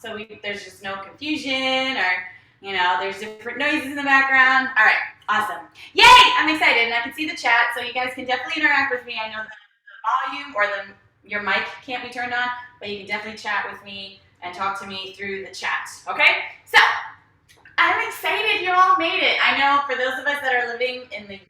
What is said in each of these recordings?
so there's just no confusion or, you know, there's different noises in the background. All right, awesome. Yay, I'm excited, and I can see the chat, so you guys can definitely interact with me. I know the volume or your mic can't be turned on, but you can definitely chat with me and talk to me through the chat, okay? So, I'm excited you all made it. I know for those of us that are living in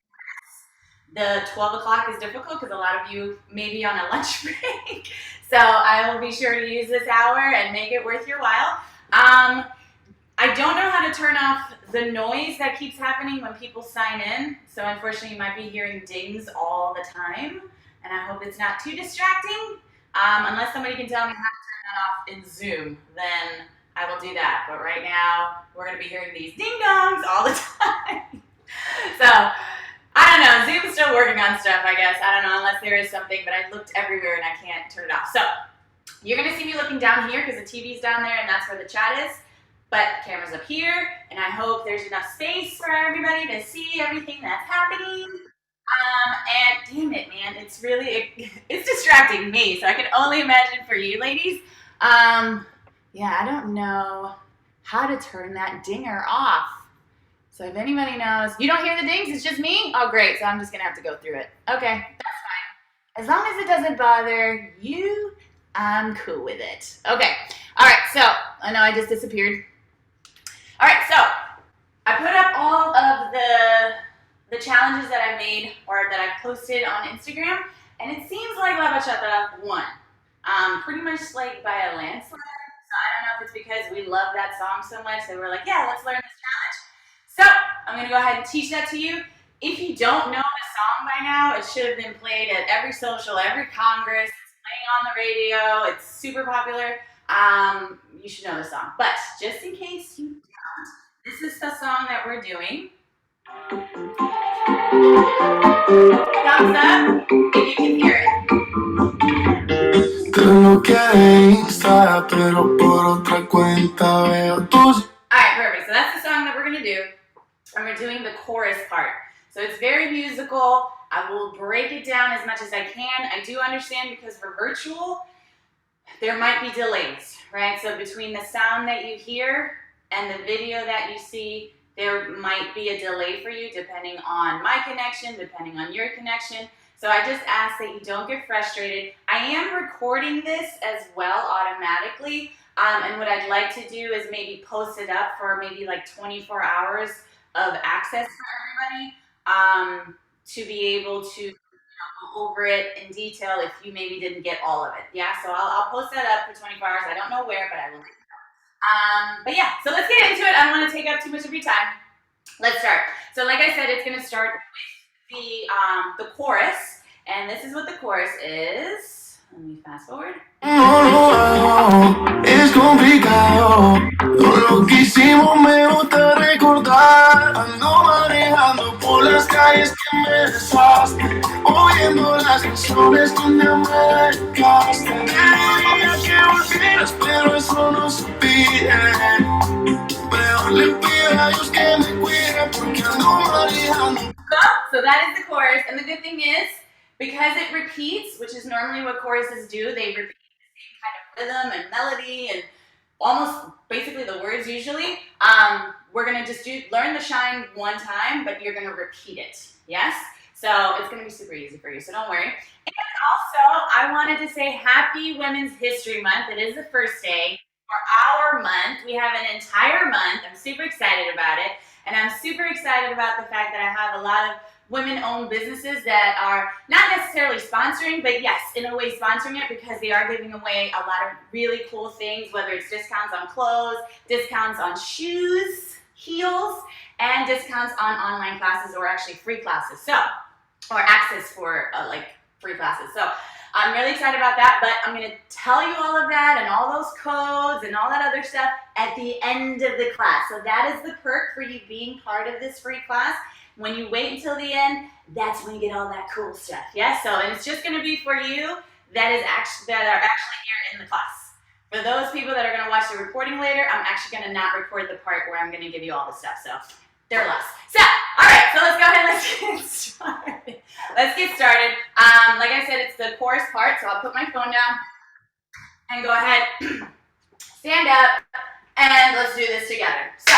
the 12 o'clock is difficult because a lot of you may be on a lunch break. So I will be sure to use this hour and make it worth your while. I don't know how to turn off the noise that keeps happening when people sign in. So unfortunately, you might be hearing dings all the time. And I hope it's not too distracting. Unless somebody can tell me how to turn that off in Zoom, then I will do that. But right now, we're going to be hearing these ding-dongs all the time. So, I don't know. Zoom's still working on stuff, I guess. I don't know, unless there is something, but I looked everywhere and I can't turn it off. So, you're going to see me looking down here because the TV's down there and that's where the chat is. But the camera's up here, and I hope there's enough space for everybody to see everything that's happening. And damn it, man, it's distracting me, so I can only imagine for you ladies. Yeah, I don't know how to turn that dinger off. So if anybody knows, you don't hear the dings, it's just me? Oh, great, so I'm just gonna have to go through it. Okay, that's fine. As long as it doesn't bother you, I'm cool with it. Okay, all right, so, I know I just disappeared. All right, so, I put up all of the challenges that I made or that I posted on Instagram, and it seems like La Bachata won. Pretty much like by a landslide. So I don't know if it's because we love that song so much that we're like, yeah, let's learn this challenge. So I'm going to go ahead and teach that to you. If you don't know the song by now, it should have been played at every social, every congress. It's playing on the radio. It's super popular. You should know the song. But just in case you don't, this is the song that we're doing. Thumbs up if you can hear it. Alright, perfect. So that's the song that we're going to do. And we're doing the chorus part. So it's very musical. I will break it down as much as I can. I do understand because for virtual, there might be delays, right? So between the sound that you hear and the video that you see, there might be a delay for you depending on my connection, depending on your connection. So I just ask that you don't get frustrated. I am recording this as well automatically. And what I'd like to do is maybe post it up for maybe like 24 hours of access for everybody to be able to go over it in detail if you maybe didn't get all of it. Yeah, so I'll post that up for 24 hours. I don't know where, but I will. But yeah, so let's get into it. I don't want to take up too much of your time. Let's start. So like I said, it's going to start with the chorus, and this is what the chorus is. Let me fast forward. Es complicado. Todo lo que hicimos me gusta recordar. Ando manejando por las calles que me besaste, oyendo las canciones donde me dedicaste. Quería que volvieras, pero eso no supe. Mejor le pido a Dios que me cuide porque ando manejando. So that is the chorus, and the good thing is, because it repeats, which is normally what choruses do, they repeat the same kind of rhythm and melody and almost basically the words usually. We're gonna just learn the shine one time, but you're gonna repeat it, yes? So it's gonna be super easy for you, so don't worry. And also, I wanted to say Happy Women's History Month. It is the first day for our month. We have an entire month. I'm super excited about it. And I'm super excited about the fact that I have a lot of women-owned businesses that are not necessarily sponsoring, but yes, in a way sponsoring it because they are giving away a lot of really cool things, whether it's discounts on clothes, discounts on shoes, heels, and discounts on online classes or actually free classes. So, or access for like free classes. So I'm really excited about that, but I'm going to tell you all of that and all those codes and all that other stuff at the end of the class. So that is the perk for you being part of this free class. When you wait until the end, that's when you get all that cool stuff. Yes, so and it's just going to be for you that are actually here in the class. For those people that are going to watch the recording later, I'm actually going to not record the part where I'm going to give you all the stuff. So they're less. So, all right, so let's go ahead and let's get started. Let's get started. Like I said, it's the chorus part, so I'll put my phone down and go ahead. stand up, and let's do this together. So,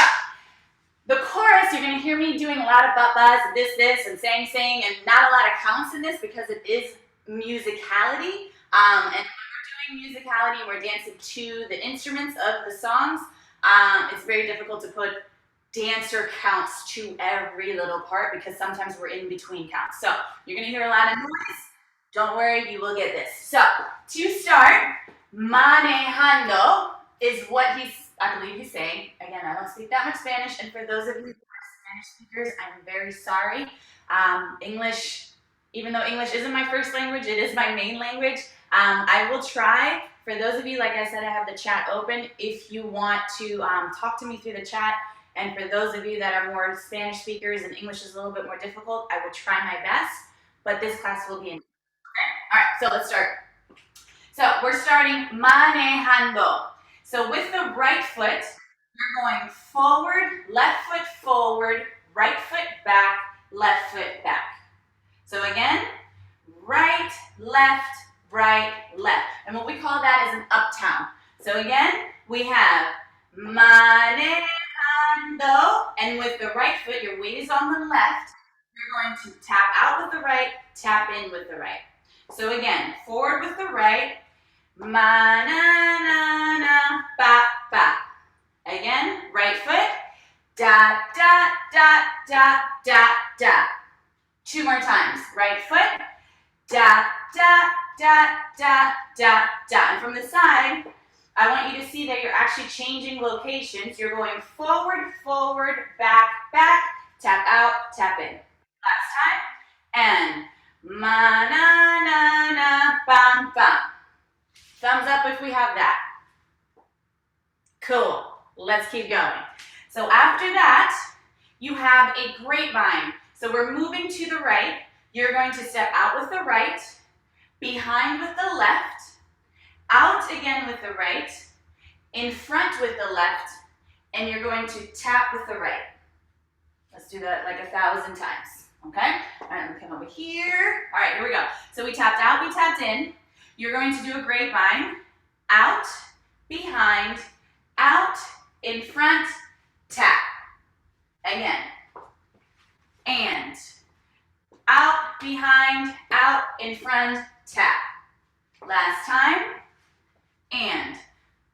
the chorus, you're going to hear me doing a lot of ba-bas, this, and saying, and not a lot of counts in this because it is musicality. And when we're doing musicality and we're dancing to the instruments of the songs, it's very difficult to put dancer counts to every little part because sometimes we're in between counts. So you're going to hear a lot of noise. Don't worry, you will get this. So to start, manejando is what I believe he's saying. Again, I don't speak that much Spanish, and for those of you who are Spanish speakers, I'm very sorry. English, even though English isn't my first language, it is my main language. I will try. For those of you, like I said, I have the chat open. If you want to talk to me through the chat, and for those of you that are more Spanish speakers and English is a little bit more difficult, I will try my best, but this class will be in. Okay? All right, so let's start. So we're starting manejando. So with the right foot, you're going forward, right foot back, left foot back. So again, right, left, left. And what we call that is an uptown. So again, we have manejando, and with the right foot, your weight is on the left. You're going to tap out with the right, tap in with the right. So again, forward with the right, ma na na na ba ba. Again, right foot, da da da da da da. Two more times. Right foot, da da da da da da. And from the side, I want you to see that you're actually changing locations. You're going forward, back, tap out, tap in. Last time. And ma na na na bam bam. Thumbs up if we have that. Cool. Let's keep going. So after that, you have a grapevine. So we're moving to the right. You're going to step out with the right, behind with the left, out again with the right, in front with the left, and you're going to tap with the right. Let's do that like 1,000 times, okay? All right, let me come over here. All right, here we go. So we tapped out, we tapped in. You're going to do a grapevine, out, behind, out, in front, tap. Again. And out, behind, out, in front, tap. Last time. And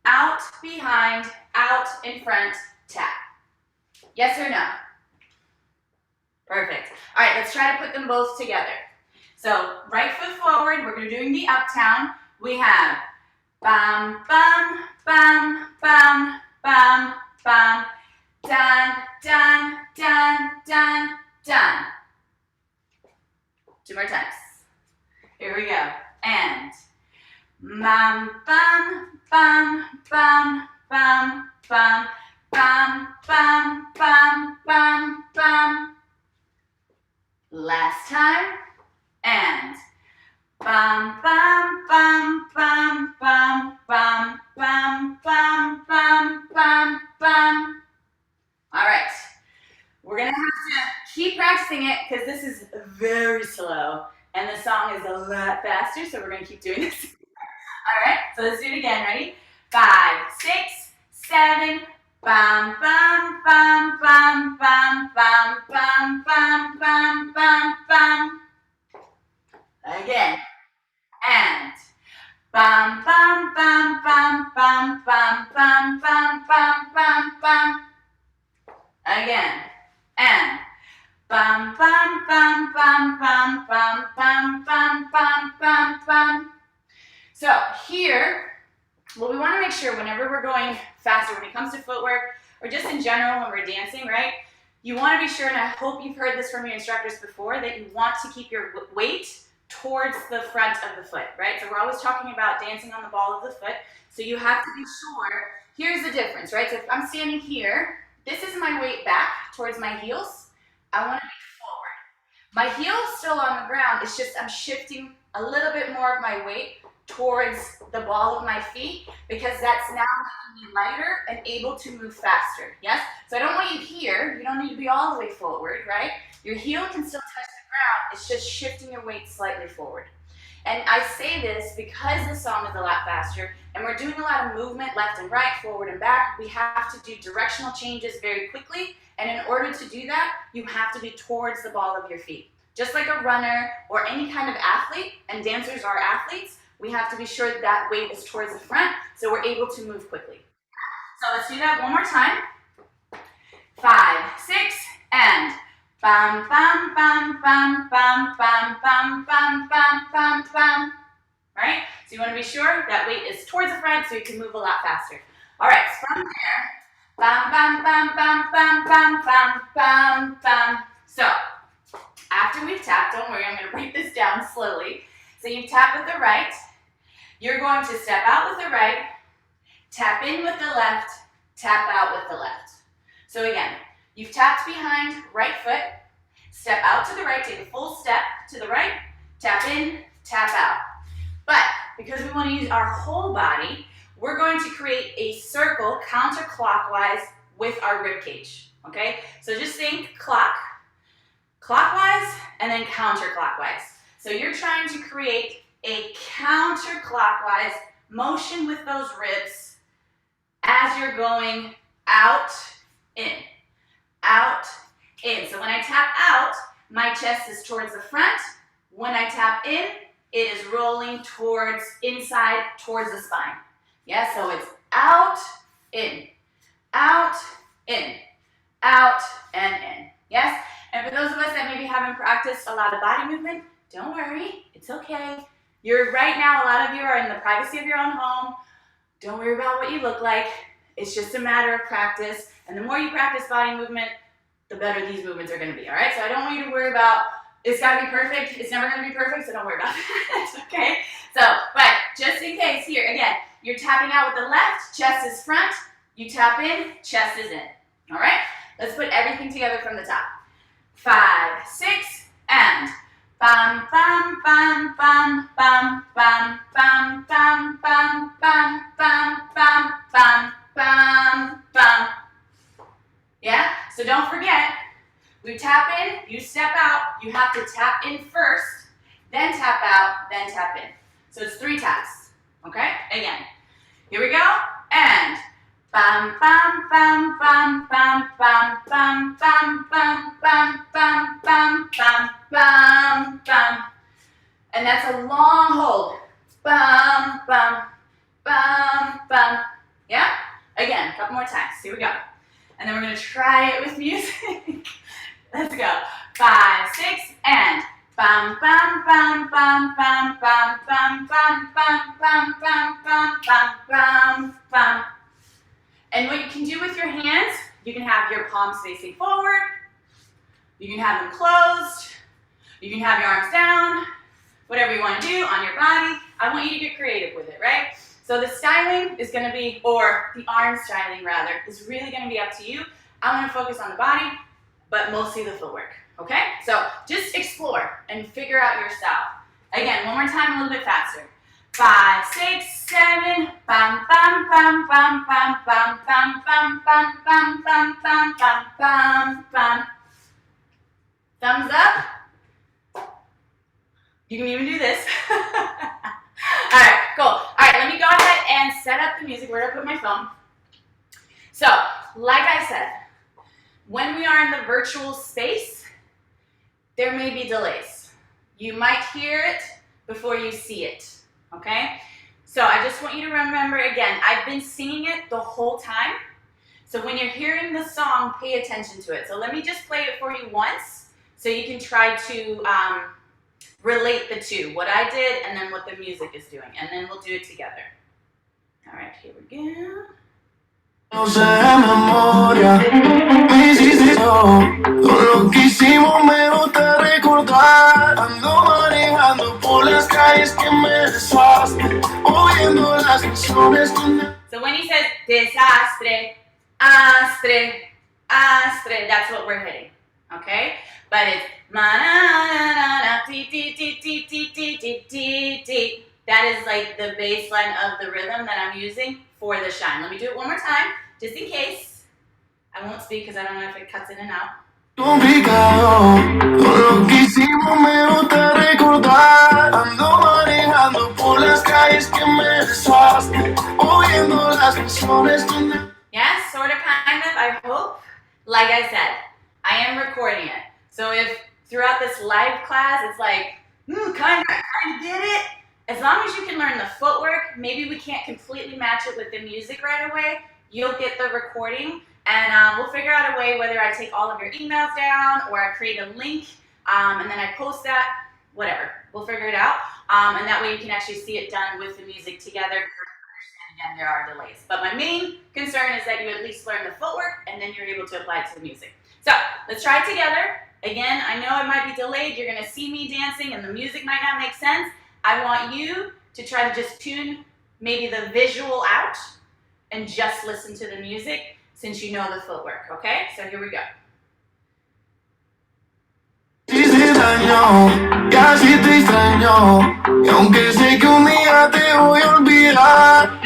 out, behind, out, in front, tap. Yes or no? Perfect. All right, let's try to put them both together. So right foot forward, we're doing the uptown. We have bam, bam, bam, bam, bam, bam, dun, dun, dun, dun, dun. Two more times. Here we go. And bam, bam, bam, bam, bam, bam, bam, bam, bam, bam, bam. Last time. And bam, bam, bam, bam, bam, bam, bam, bam, bam, bam, bam. All right. We're going to have to keep practicing it because this is very slow and the song is a lot faster, so we're going to keep doing this. All right, so let's do it again. Ready? 5, 6, 7, bam, bam, bam, bam, bam, bam, bam, bam, bam, bam, bam. Again. And bam, bam, bam, bam, bam, bam, bam, bam, bam, bam, bam. Again. And bam, bam, bam, bam, bam, bam, bam, bam, bam, bam, bam. So here, what we want to make sure whenever we're going faster, when it comes to footwork, or just in general when we're dancing, right? You want to be sure, and I hope you've heard this from your instructors before, that you want to keep your weight towards the front of the foot, right? So we're always talking about dancing on the ball of the foot. So you have to be sure. Here's the difference, right? So if I'm standing here, this is my weight back towards my heels. I want to be forward. My heel's still on the ground. It's just I'm shifting a little bit more of my weight towards the ball of my feet because that's now making me lighter and able to move faster, yes? So I don't want you here. You don't need to be all the way forward, right? Your heel can still touch the ground. It's just shifting your weight slightly forward. And I say this because the song is a lot faster and we're doing a lot of movement left and right, forward and back. We have to do directional changes very quickly. And in order to do that, you have to be towards the ball of your feet. Just like a runner or any kind of athlete, and dancers are athletes, we have to be sure that that weight is towards the front so we're able to move quickly. So let's do that one more time. 5, 6, and bam, bam, bam, bam, bam, bam, bam, bam, bam, bam, bam. Right? So you want to be sure that weight is towards the front so you can move a lot faster. All right, so from there, bam, bam, bam, bam, bam, bam, bam, bam, bam. So after we've tapped, don't worry, I'm going to break this down slowly. So you tap with the right. You're going to step out with the right, tap in with the left, tap out with the left. So again, you've tapped behind right foot, step out to the right, take a full step to the right, tap in, tap out. But because we want to use our whole body, we're going to create a circle counterclockwise with our rib cage, okay? So just think clockwise, and then counterclockwise. So you're trying to create a counterclockwise motion with those ribs as you're going out, in, out, in. So when I tap out, my chest is towards the front. When I tap in, it is rolling towards inside, towards the spine. Yeah, so it's out, in, out, in, out, and in. Yes? And for those of us that maybe haven't practiced a lot of body movement, don't worry, it's okay. You're right now, a lot of you are in the privacy of your own home. Don't worry about what you look like. It's just a matter of practice. And the more you practice body movement, the better these movements are going to be, all right? So I don't want you to worry about, it's got to be perfect. It's never going to be perfect, so don't worry about that, okay? So, but just in case, here, again, you're tapping out with the left, chest is front. You tap in, chest is in, all right? Let's put everything together from the top. 5, 6, and bam, bam, bam, bam, bam, bam, bam, bam, bam, bam, bam, bam, bam, bam, bam. Yeah? So don't forget, we tap in, you step out, you have to tap in first, then tap out, then tap in. So it's 3 taps. Okay? Again. Here we go. And bam, bam, bam, bam, bam, bam, bam, bam, bam, bam, bam, bam, bam, bam, bam. And that's a long hold. Bam, bam, bam, bam. Yeah? Again, a couple more times. Here we go. And then we're going to try it with music. Let's go. 5, 6, and bam, bam, bam, bam, bam, bam, bam, bam, bam, bam, bam, bam, bam, bam, bam. And what you can do with your hands, you can have your palms facing forward, you can have them closed, you can have your arms down, whatever you want to do on your body. I want you to get creative with it, right? So the styling is going to be, or the arm styling rather, is really going to be up to you. I want to focus on the body, but mostly the footwork, okay? So just explore and figure out your style. Again, one more time, a little bit faster. 5, 6, 7, bam, bam, bam, bam, bam, bam, bam, bam, bam, bam, bam, bam, bam, bam, bam. Thumbs up. You can even do this. All right, cool. All right, let me go ahead and set up the music. Where do I put my phone? So, like I said, when we are in the virtual space, there may be delays. You might hear it before you see it, okay? So I just want you to remember, again, I've been singing it the whole time. So when you're hearing the song, pay attention to it. So let me just play it for you once so you can try to relate the two, what I did and then what the music is doing. And then we'll do it together. All right, here we go. No sé de memoria, me hiciste yo. Con lo que hicimos me gusta recordar. Ando manejando por las calles que me desastre, oyendo las canciones con... So when he says desastre, astre, astre, that's what we're hitting, okay? But it's ma-na-na-na-na, ti-ti-ti-ti-ti-ti-ti-ti. That is like the bass line of the rhythm that I'm using for the shine. Let me do it one more time, just in case. I won't speak because I don't know if it cuts in and out. Complicado, con lo que hicimos me gusta recordar. Ando manejando por las calles que me besaste, oyendo las canciones donde... Yes, sort of, kind of, I hope. Like I said, I am recording it. So if throughout this live class it's like, kind of did it, as long as you can learn the footwork, maybe we can't completely match it with the music right away, you'll get the recording, and we'll figure out a way whether I take all of your emails down or I create a link, and then I post that, whatever. We'll figure it out, and that way you can actually see it done with the music together. Again, there are delays. But my main concern is that you at least learn the footwork and then you're able to apply it to the music. So let's try it together. Again, I know it might be delayed. You're going to see me dancing and the music might not make sense. I want you to try to just tune maybe the visual out and just listen to the music since you know the footwork, okay? So here we go. Hice daño, casi te extraño, y aunque sé que un día te voy a olvidar,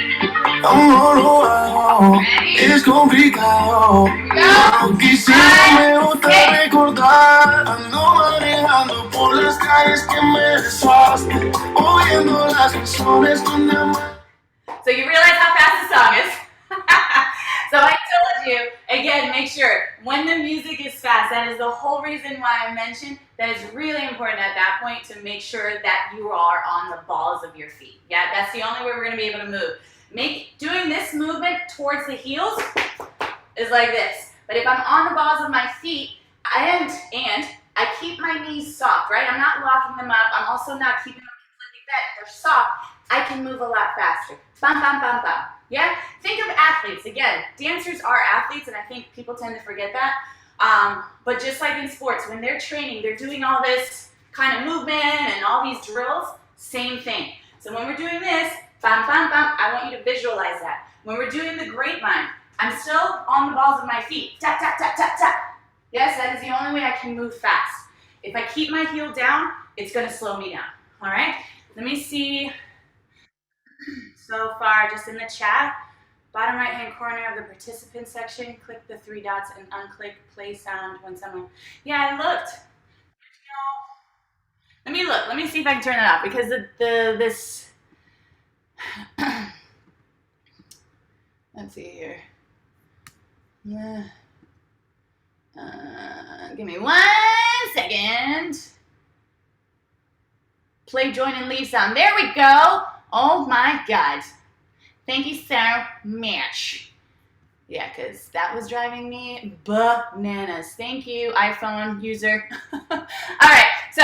aún no lo hago, es complicado, lo que hicimos me gusta recordar, ando manejando por las calles que me besaste, oyendo las canciones donde amé. So you realize how fast the song is. So I told you, again, make sure when the music is fast, that is the whole reason why I mentioned that it's really important at that point to make sure that you are on the balls of your feet. Yeah, that's the only way we're going to be able to move. Doing this movement towards the heels is like this. But if I'm on the balls of my feet, and I keep my knees soft, right? I'm not locking them up. I'm also not keeping them completely bent. They're soft. I can move a lot faster. Bam, bam, bam, bam. Yeah? Think of athletes. Again, dancers are athletes, and I think people tend to forget that. But just like in sports, when they're training, they're doing all this kind of movement and all these drills. Same thing. So when we're doing this, bam, bam, bam, I want you to visualize that. When we're doing the grapevine, I'm still on the balls of my feet. Tap, tap, tap, tap, tap. Yes, that is the only way I can move fast. If I keep my heel down, it's going to slow me down. All right? Let me see. So far, just in the chat, bottom right hand corner of the participant section, click the 3 dots and unclick play sound when someone, yeah, I looked. Let me look, let me see if I can turn it off, because this, let's see here, yeah, give me 1 second, play, join, and leave sound, there we go. Oh my God. Thank you so much. Yeah, because that was driving me bananas. Thank you, iPhone user. All right, so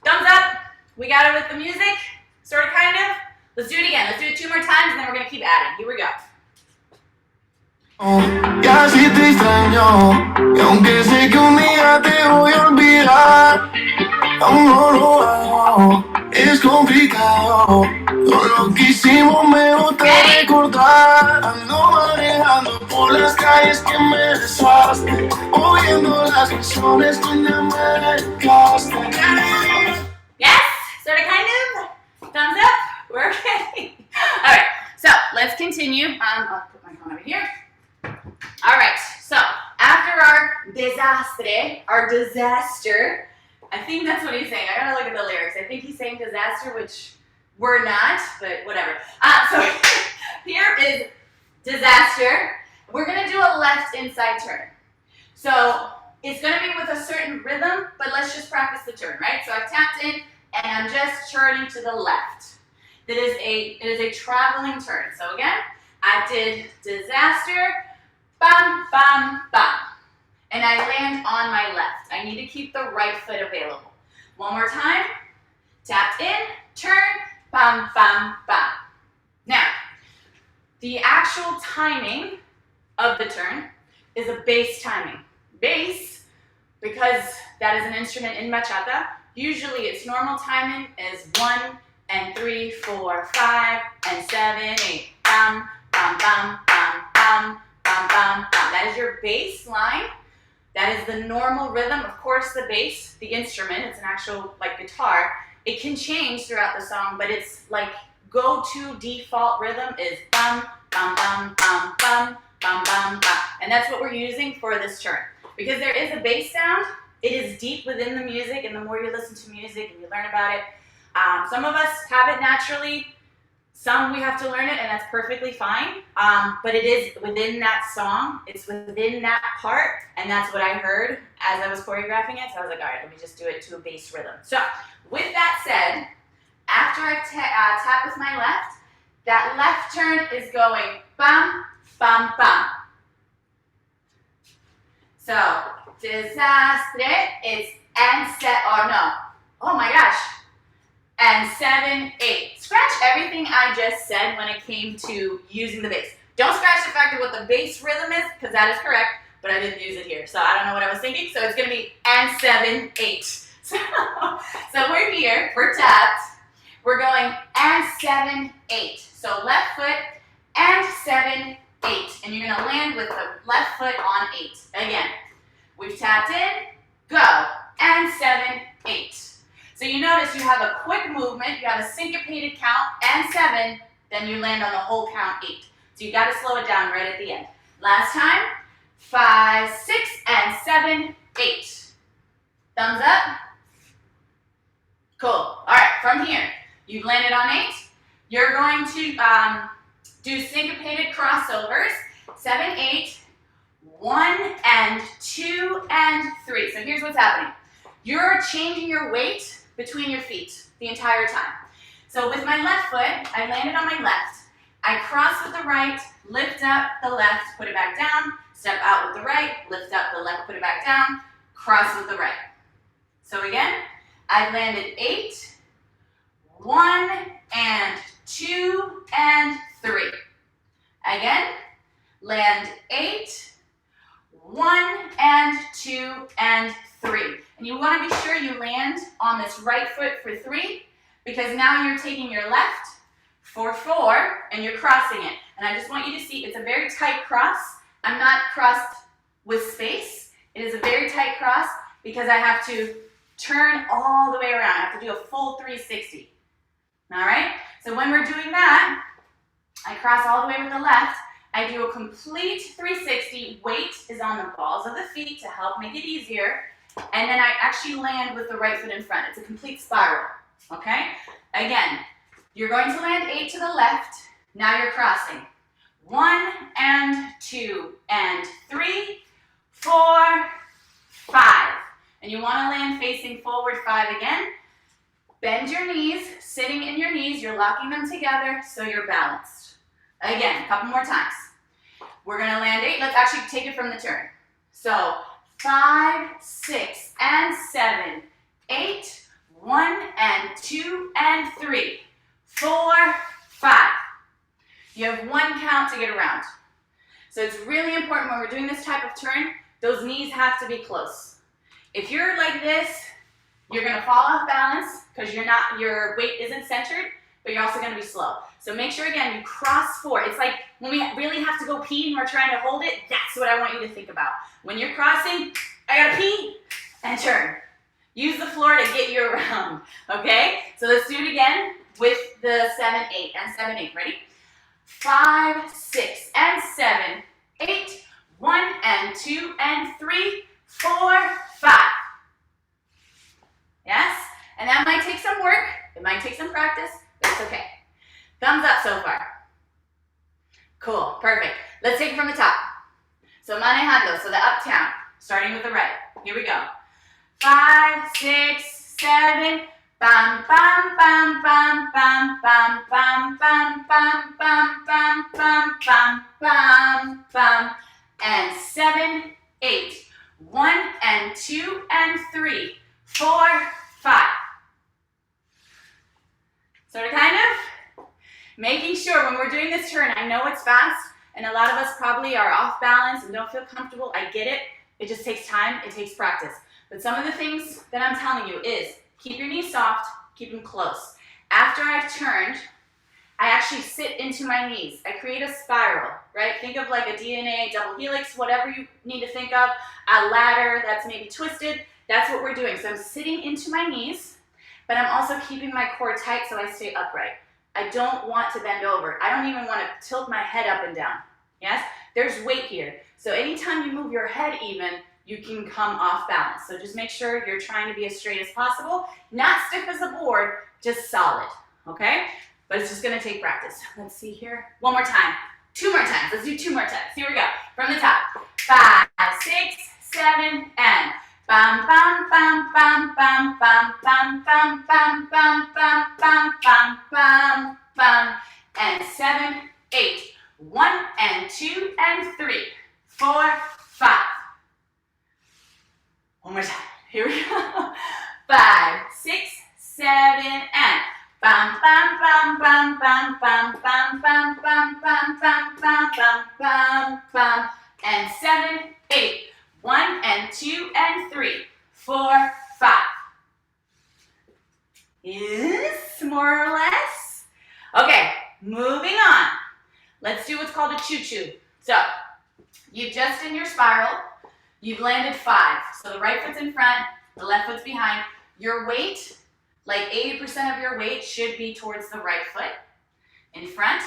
thumbs up. We got it with the music, sort of, kind of. Let's do it again. Let's do it 2 more times, and then we're going to keep adding. Here we go. Casi te extraño, y aunque sé que un día te voy a olvidar, aún no lo hago, es complicado, todo lo que hicimos me gusta recordar, ando manejando por las calles que me besaste, oyendo las canciones donde me dedicaste. Yes, sort of, kind of. Thumbs up. We're okay. All right, so let's continue. I'll put my phone over here. All right, so after our disaster, I think that's what he's saying. I gotta look at the lyrics. I think he's saying disaster, which we're not, but whatever. So here is disaster. We're gonna do a left inside turn. So it's gonna be with a certain rhythm, but let's just practice the turn, right? So I've tapped in and I'm just turning to the left. It is a traveling turn. So again, I did disaster, bam, bam, bam. And I land on my left. I need to keep the right foot available. One more time. Tapped in, turn, bam, bam, bam. Now, the actual timing of the turn is a bass timing. Bass, because that is an instrument in bachata, usually its normal timing is 1 and 3, 4, 5, and 7, 8. Bam, bam, bam, bam, bam, bam, bam, bam. That is your bass line. That is the normal rhythm. Of course, the bass, the instrument, it's an actual like guitar. It can change throughout the song, but it's like go-to default rhythm is bum, bum, bum, bum, bum, bum, bum, bum. And that's what we're using for this turn. Because there is a bass sound, it is deep within the music, and the more you listen to music and you learn about it, Some of us have it naturally. Some we have to learn it, and that's perfectly fine. But it is within that song. It's within that part, and that's what I heard as I was choreographing it. So I was like, all right, let me just do it to a bass rhythm. So with that said, after I tap with my left, that left turn is going bum, bum, bum. So, desastre, it's and set, or no. Oh my gosh. And 7, 8. Scratch everything I just said when it came to using the bass. Don't scratch the fact of what the bass rhythm is, because that is correct, but I didn't use it here. So I don't know what I was thinking. So it's going to be and 7, 8. So we're here, we're tapped. We're going and 7, 8. So left foot and 7, 8. And you're going to land with the left foot on 8. Again, we've tapped in, go, and 7, 8. So you notice you have a quick movement, you have a syncopated count, and 7, then you land on the whole count 8. So you got to slow it down right at the end. Last time, 5, 6, and 7, 8. Thumbs up. Cool. All right, from here, you've landed on 8. You're going to do syncopated crossovers, 7, 8, 1, and 2, and 3. So here's what's happening. You're changing your weight between your feet the entire time. So with my left foot, I landed on my left. I cross with the right, lift up the left, put it back down, step out with the right, lift up the left, put it back down, cross with the right. So again, I landed 8, 1, and 2, and 3. Again, land 8, 1, and 2, and 3. And you want to be sure you land on this right foot for 3, because now you're taking your left for 4, and you're crossing it. And I just want you to see, it's a very tight cross. I'm not crossed with space. It is a very tight cross because I have to turn all the way around. I have to do a full 360. All right? So when we're doing that, I cross all the way with the left. I do a complete 360. Weight is on the balls of the feet to help make it easier. And then I actually land with the right foot in front. It's a complete spiral, okay? Again, you're going to land 8 to the left. Now you're crossing. 1, and 2, and 3, 4, 5. And you want to land facing forward 5 again. Bend your knees, sitting in your knees. You're locking them together so you're balanced. Again, a couple more times. We're going to land 8. Let's actually take it from the turn. So 5, 6, and 7, 8, 1, and 2, and 3, 4, 5. You have 1 count to get around. So it's really important when we're doing this type of turn, those knees have to be close. If you're like this, you're going to fall off balance because your weight isn't centered, but you're also going to be slow. So make sure, again, you cross 4. It's like when we really have to go pee and we're trying to hold it, that's what I want you to think about. When you're crossing, I gotta pee, and turn. Use the floor to get you around, okay? So let's do it again with the 7, 8, and 7, 8. Ready? 5, 6, and 7, 8, 1, and 2, and 3, 4, 5. Yes? And that might take some work. It might take some practice, but it's okay. Thumbs up so far. Cool, perfect. Let's take it from the top. So manejando, so the uptown, starting with the right. Here we go. 5, 6, 7, bam, bam, bam, bam, bam, bam, bam, bam, bam, bam, bam, bam, bam, bam, bam, and 7, 8, 1, and 2, and 3, 4, 5. So to kind of making sure when we're doing this turn, I know it's fast, and a lot of us probably are off balance and don't feel comfortable. I get it. It just takes time. It takes practice. But some of the things that I'm telling you is keep your knees soft, keep them close. After I've turned, I actually sit into my knees. I create a spiral, right? Think of like a DNA, double helix, whatever you need to think of, a ladder that's maybe twisted. That's what we're doing. So I'm sitting into my knees, but I'm also keeping my core tight so I stay upright. I don't want to bend over. I don't even want to tilt my head up and down. Yes? There's weight here. So anytime you move your head even, you can come off balance. So just make sure you're trying to be as straight as possible, not stiff as a board, just solid, okay? But it's just gonna take practice. Let's see here. One more time. 2 more times. Let's do 2 more times. Here we go. From the top. 5, 6, 7, and bam, bam, bam, bam, bam, bam, bam, bam, bam, bam, bam, bam, bam, bam, bam, and 7, 8. 1 and 2 and 3, 4, 5. One more time. Here we go. 5, 6, 7, and bam, bam, bam, bam, bam, bam, bam, bam, bam, bam, bam, bam, bam, bam, bam, and 7, 8. 1 and 2 and 3, 4, 5. Yes, more or less. Okay, moving on. Let's do what's called a choo-choo. So, you've just in your spiral, you've landed 5. So the right foot's in front, the left foot's behind. Your weight, like 80% of your weight, should be towards the right foot in front.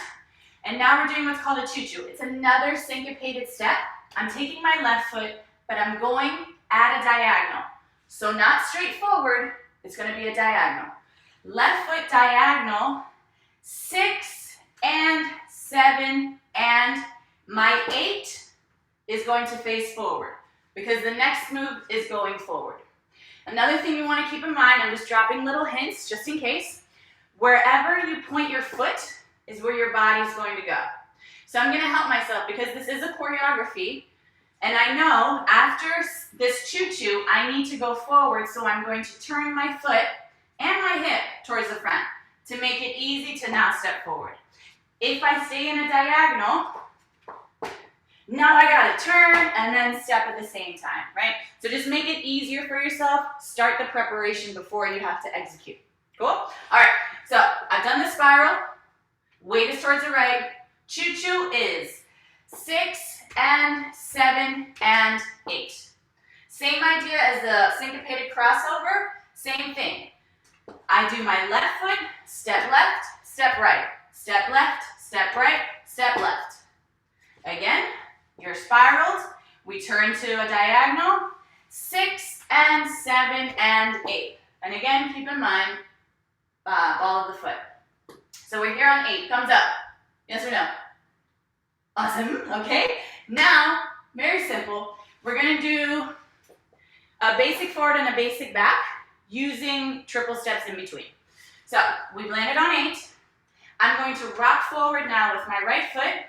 And now we're doing what's called a choo-choo. It's another syncopated step. I'm taking my left foot, but I'm going at a diagonal. So not straight forward, it's going to be a diagonal. Left foot diagonal, 6 and 7, and my 8 is going to face forward because the next move is going forward. Another thing you want to keep in mind, I'm just dropping little hints just in case. Wherever you point your foot is where your body's going to go. So I'm going to help myself because this is a choreography, and I know after this choo-choo, I need to go forward, so I'm going to turn my foot and my hip towards the front to make it easy to now step forward. If I stay in a diagonal, now I gotta turn and then step at the same time, right? So just make it easier for yourself. Start the preparation before you have to execute. Cool? All right, so I've done the spiral. Weight is towards the right. Choo-choo is 6 and 7 and 8. Same idea as the syncopated crossover, same thing. I do my left foot, step left, step right. Step left, step right, step left. Again, you're spiraled. We turn to a diagonal. 6 and 7 and 8. And again, keep in mind, ball of the foot. So we're here on 8. Thumbs up. Yes or no? Awesome. Okay. Now, very simple. We're going to do a basic forward and a basic back using triple steps in between. So we've landed on 8. I'm going to rock forward now with my right foot,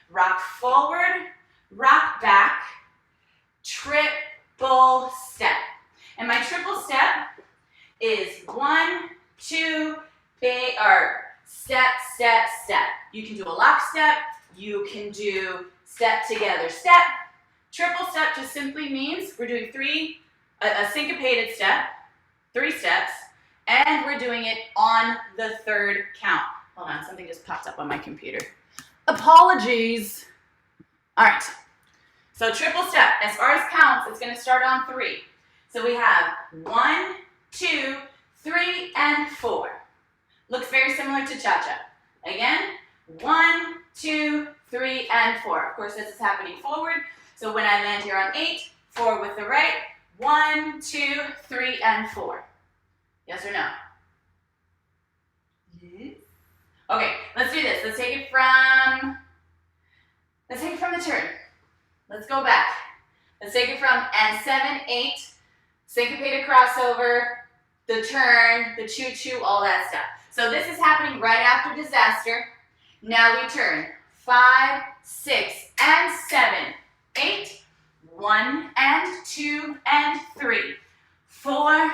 rock forward, rock back, triple step. And my triple step is 1, 2, step, step, step. You can do a lock step, you can do step together step. Triple step just simply means we're doing a syncopated step, 3 steps, and we're doing it on the 3rd count. Hold on, something just popped up on my computer. Apologies. All right, so triple step. As far as counts, it's going to start on 3. So we have 1, 2, 3, and 4. Looks very similar to cha-cha. Again, 1, 2, 3, and 4. Of course, this is happening forward. So when I land here on 8, 4 with the right, 1, 2, 3, and 4. Yes or no? Yes. Okay, let's do this. Let's take it from the turn. Let's go back. Let's take it from and 7, 8, syncopated crossover, the turn, the choo-choo, all that stuff. So this is happening right after disaster. Now we turn 5, 6, and 7, 8, 1 and 2 and 3, 4,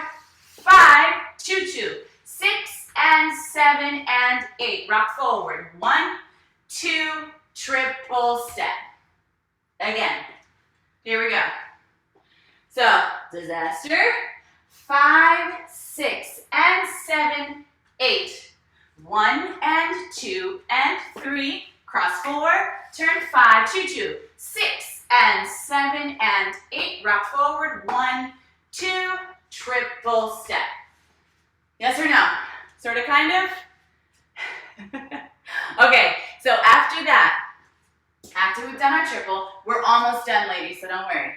5, choo-choo, 6 and 7 and 8. Rock forward. 1, 2, triple step. Again. Here we go. So, disaster. 5, 6 and 7, 8. 1 and 2 and 3. Cross 4. Turn 5. Choo-choo. 6 and 7 and 8. Rock forward. 1, 2, triple step. Yes or no? Sort of, kind of? Okay, so after that, after we've done our triple, we're almost done, ladies, so don't worry.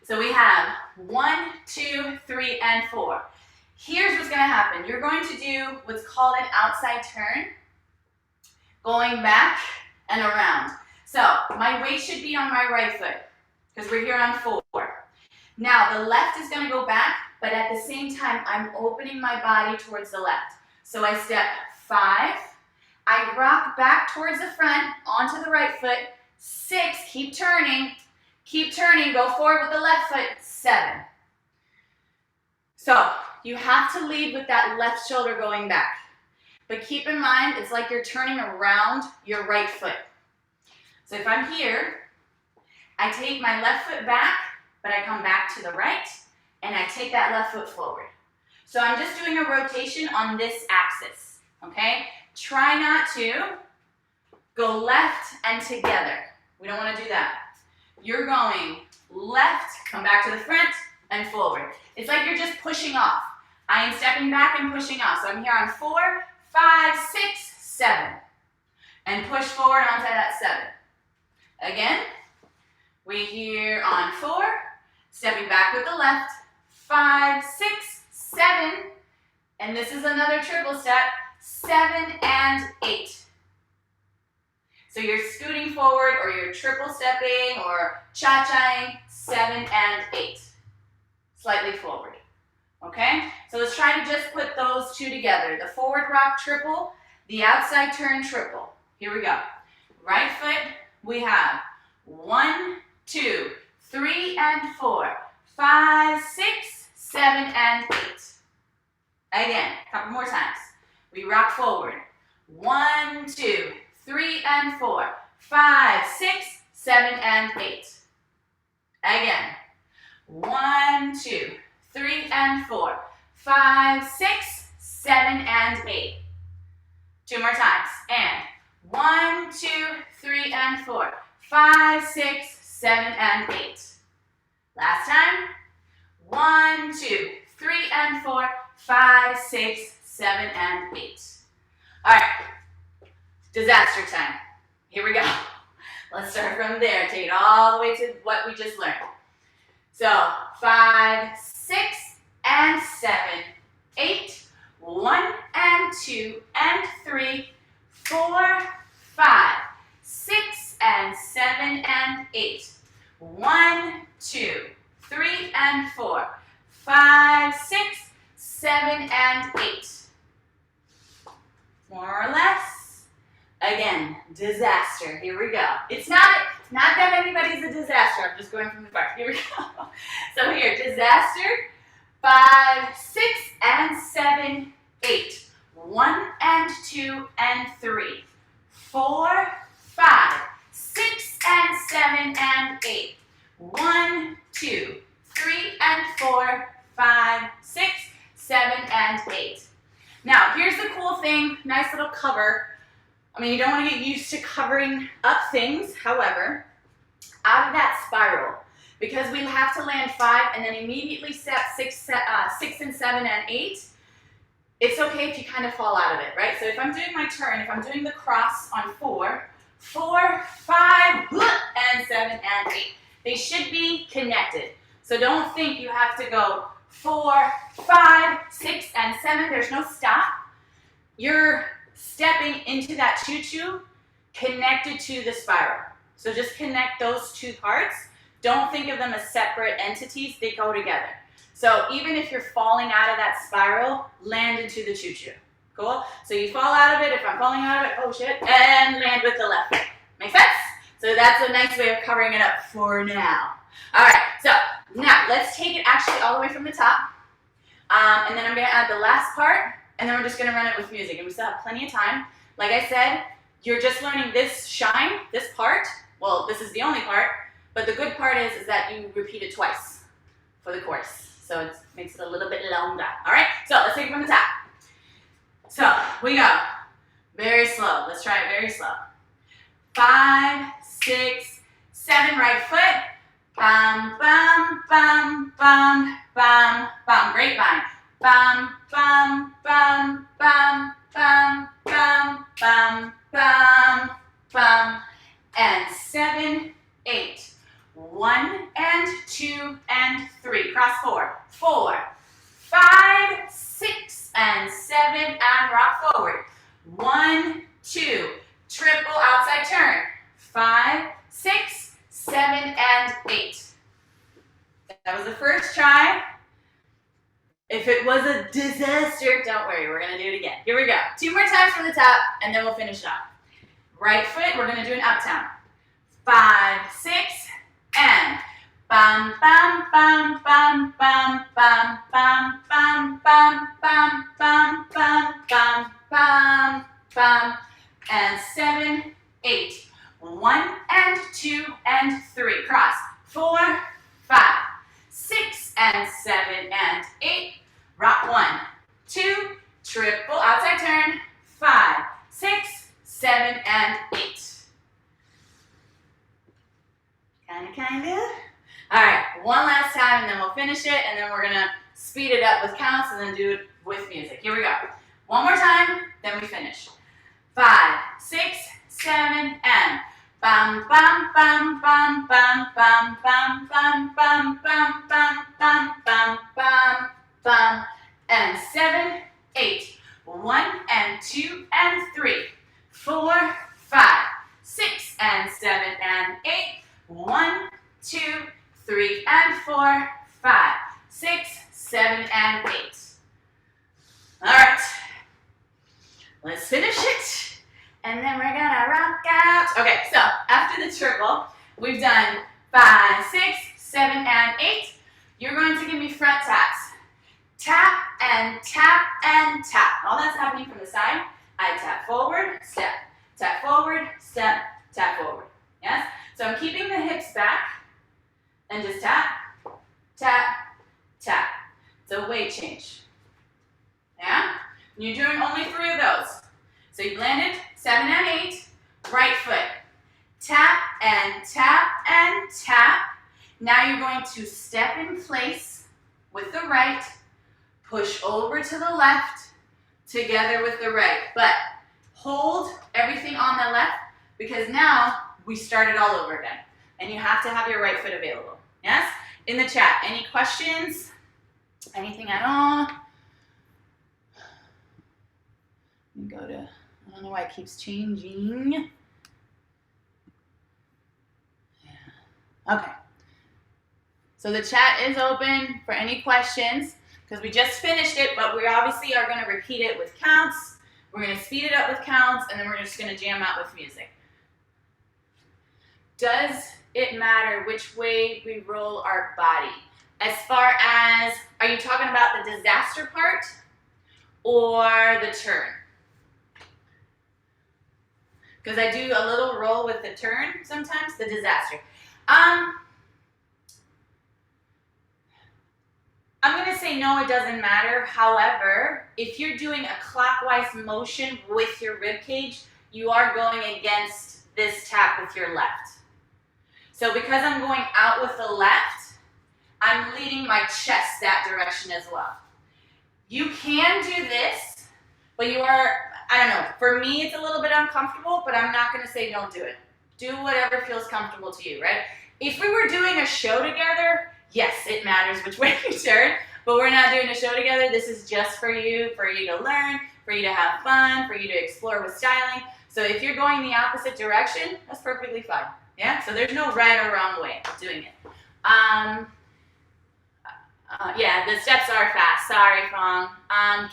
So we have 1, 2, 3, and 4. Here's what's going to happen. You're going to do what's called an outside turn, going back and around. So my weight should be on my right foot because we're here on 4. Now the left is going to go back, but at the same time, I'm opening my body towards the left. So I step 5, I rock back towards the front, onto the right foot, 6, keep turning, go forward with the left foot, 7. So you have to lead with that left shoulder going back. But keep in mind, it's like you're turning around your right foot. So if I'm here, I take my left foot back, but I come back to the right, and I take that left foot forward. So I'm just doing a rotation on this axis, okay? Try not to go left and together. We don't want to do that. You're going left, come back to the front, and forward. It's like you're just pushing off. I am stepping back and pushing off. So I'm here on 4, 5, 6, 7. And push forward onto that 7. Again, we here on 4, stepping back with the left, 5, 6, 7, and this is another triple step, 7 and 8. So you're scooting forward, or you're triple stepping, or cha-chaing, 7 and 8. Slightly forward, okay? So let's try to just put those two together. The forward rock triple, the outside turn triple. Here we go. Right foot, we have 1, 2, 3, and 4, 5, 6, 7, and 8. Again, a couple more times. We rock forward. 1, 2, 3, and 4, 5, 6, 7, and 8. Again. 1, 2, 3, and 4, 5, 6, 7, and 8. 2 more times. And 1, 2, 3, and 4, 5, 6, 7, and 8. Last time. 1, 2, 3, and 4, 5, 6, 7, and 8. All right. Disaster time. Here we go. Let's start from there. Take it all the way to what we just learned. So 5, 6, and 7, 8, 1, and 2, and 3, 4, 5, 6, and 7, and 8. 1, 2, 3, and 4, 5, 6, 7, and 8. More or less. Again, disaster. Here we go. It's not that anybody's a disaster. I'm just going from the bar. Here we go. So here, disaster. 5, 6, and 7, 8. 1, and 2, and 3. 4, 5, 6, and 7, and 8. 1, 2, 3, and 4, 5, 6, 7, and 8. Now, here's the cool thing. Nice little cover. I mean, you don't want to get used to covering up things. However, out of that spiral, because we have to land 5 and then immediately step 6 and 7 and 8, it's okay if you kind of fall out of it, right? So if I'm doing my turn, if I'm doing the cross on 4, 4, 5, and 7 and 8, they should be connected. So don't think you have to go 4, 5, 6, and 7. There's no stop. You're stepping into that choo-choo connected to the spiral. So just connect those two parts. Don't think of them as separate entities. They go together. So even if you're falling out of that spiral, land into the choo-choo. Cool? So you fall out of it. If I'm falling out of it, oh shit, and land with the left foot. Make sense? So that's a nice way of covering it up for now. All right, so now let's take it actually all the way from the top. And then I'm going to add the last part, and then we're just going to run it with music. And we still have plenty of time. Like I said, you're just learning this shine, this part. Well, this is the only part. But the good part is that you repeat it twice for the chorus. So it makes it a little bit longer. All right, so let's take it from the top. So we go. Very slow. Let's try it very slow. 5, 6, 7, right foot. Bum, bum, bum, bum, bum, bum. Grapevine. Bum, bum, bum, bum, bum, bum, bum, bum, bum. And 7, 8. 1, 1 and 2 and 3. Cross 4. 4, 5, 6 and 7 and rock forward. 1, 2. Triple outside turn. 5, 6, 7 and 8. That was the first try. If it was a disaster, don't worry, we're gonna do it again. Here we go. 2 more times from the top, and then we'll finish up. Right foot, we're gonna do an uptown. 5, 6, and bum bum bum bum bum bum bum bum bum bum bum bum bum bum bum, and 7, 8. 1 and 2 and 3. Cross. 4, 5, 6 and 7 and 8. Rock 1, 2, triple outside turn. 5, 6, 7 and 8. Kinda. All right, one last time, and then we'll finish it, and then we're gonna speed it up with counts, and then do it with music. Here we go. One more time, then we finish. 5, 6, 7, and bum bum bum bum bum bum bum bum bum bum bum bum bum bum bum, and 7, 8. 1 and 2 and 3. 4, 5, 6 and 7 and 8. 1, 2, 3 and 4, 5, 6, 7 and 8. All right, let's finish it, and then we're gonna rock out. Okay, so after the triple, we've done 5, 6, 7 and 8. You're going to give me front taps. Tap and tap and tap. All that's happening from the side. I tap forward, step, tap forward, step, tap forward. Yes? So I'm keeping the hips back and just tap, tap, tap. It's a weight change. Yeah? And you're doing only 3 of those. So you've landed 7 and 8, right foot. Tap and tap and tap. Now you're going to step in place with the right, push over to the left, together with the right. But hold everything on the left, because now we start it all over again. And you have to have your right foot available. Yes? In the chat, any questions? Anything at all? Let me go to, I don't know why it keeps changing. Yeah. Okay. So the chat is open for any questions, because we just finished it, but we obviously are going to repeat it with counts. We're going to speed it up with counts, and then we're just going to jam out with music. Does it matter which way we roll our body? As far as, are you talking about the disaster part or the turn? Because I do a little roll with the turn sometimes, the disaster. I'm going to say no, it doesn't matter. However, if you're doing a clockwise motion with your rib cage, you are going against this tap with your left. So because I'm going out with the left, I'm leading my chest that direction as well. You can do this, but you are, I don't know, for me it's a little bit uncomfortable, but I'm not going to say don't do it. Do whatever feels comfortable to you, right? If we were doing a show together, yes, it matters which way you turn, but we're not doing a show together. This is just for you to learn, for you to have fun, for you to explore with styling. So if you're going the opposite direction, that's perfectly fine. Yeah, so there's no right or wrong way of doing it. Yeah, the steps are fast. Sorry, Fong.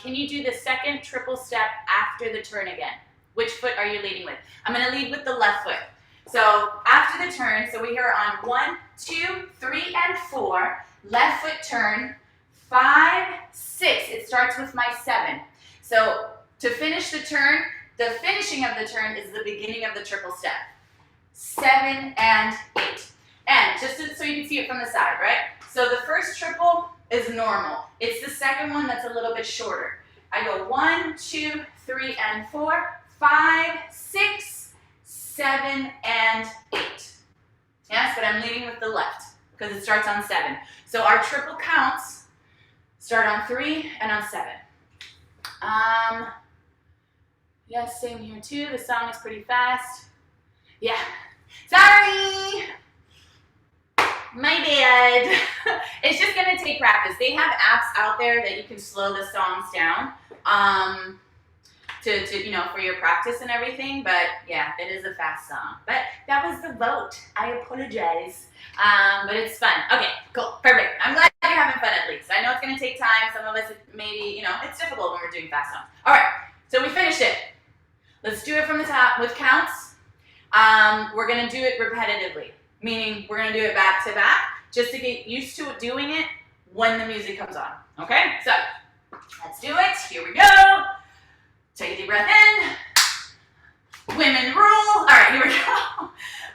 Can you do the second triple step after the turn again? Which foot are you leading with? I'm going to lead with the left foot. So after the turn, so we are on 1, 2, 3, and 4. Left foot turn. 5, 6. It starts with my 7. So to finish the turn, the finishing of the turn is the beginning of the triple step. 7 and 8. And just so you can see it from the side, right? So the first triple is normal. It's the second one that's a little bit shorter. I go 1, 2, 3, and 4, 5, 6, 7, and 8. Yes, but I'm leading with the left because it starts on 7. So our triple counts start on 3 and on 7. Yes, same here too. The song is pretty fast. Yeah. Sorry! My bad. It's just gonna take practice. They have apps out there that you can slow the songs down, to you know, for your practice and everything. But yeah, it is a fast song. But that was the vote. I apologize. But it's fun. Okay, cool, perfect. I'm glad you're having fun at least. I know it's gonna take time. Some of us maybe, you know, it's difficult when we're doing fast songs. All right, so we finished it. Let's do it from the top with counts. We're gonna do it repetitively, meaning we're gonna do it back to back, just to get used to doing it when the music comes on. Okay, so let's do it. Here we go. Take a deep breath in. Women rule. All right, here we go.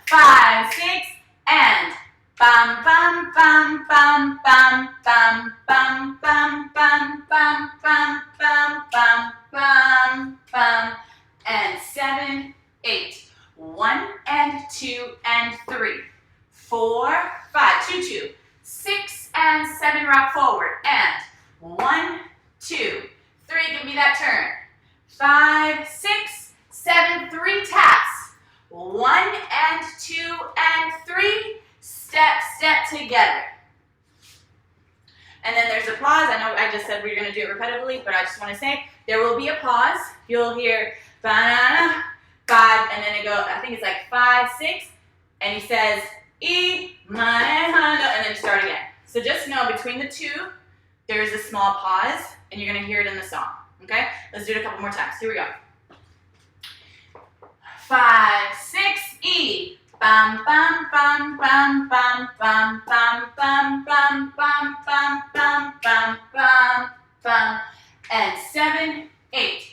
5, 6, and bum bum bum bum bum bum bum bum bum bum bum bum bum bum bum, and 7, 8. 1 and 2 and 3, 4, 5, 2, 2, 6 and 7, rock forward, and 1, 2, 3, give me that turn, 5, 6, 7, 3 taps, 1 and 2 and 3, step, step together. And then there's a pause. I know I just said we're going to do it repetitively, but I just want to say there will be a pause. You'll hear banana, 5, and then it goes, I think it's like 5, 6, and he says, E, manejando, and then start again. So just know between the two, there's a small pause, and you're going to hear it in the song. Okay? Let's do it a couple more times. Here we go. 5, 6, E. Bum bum bum bum bum bum bum bum bum bum bum bum bum bum bum, and 7, 8.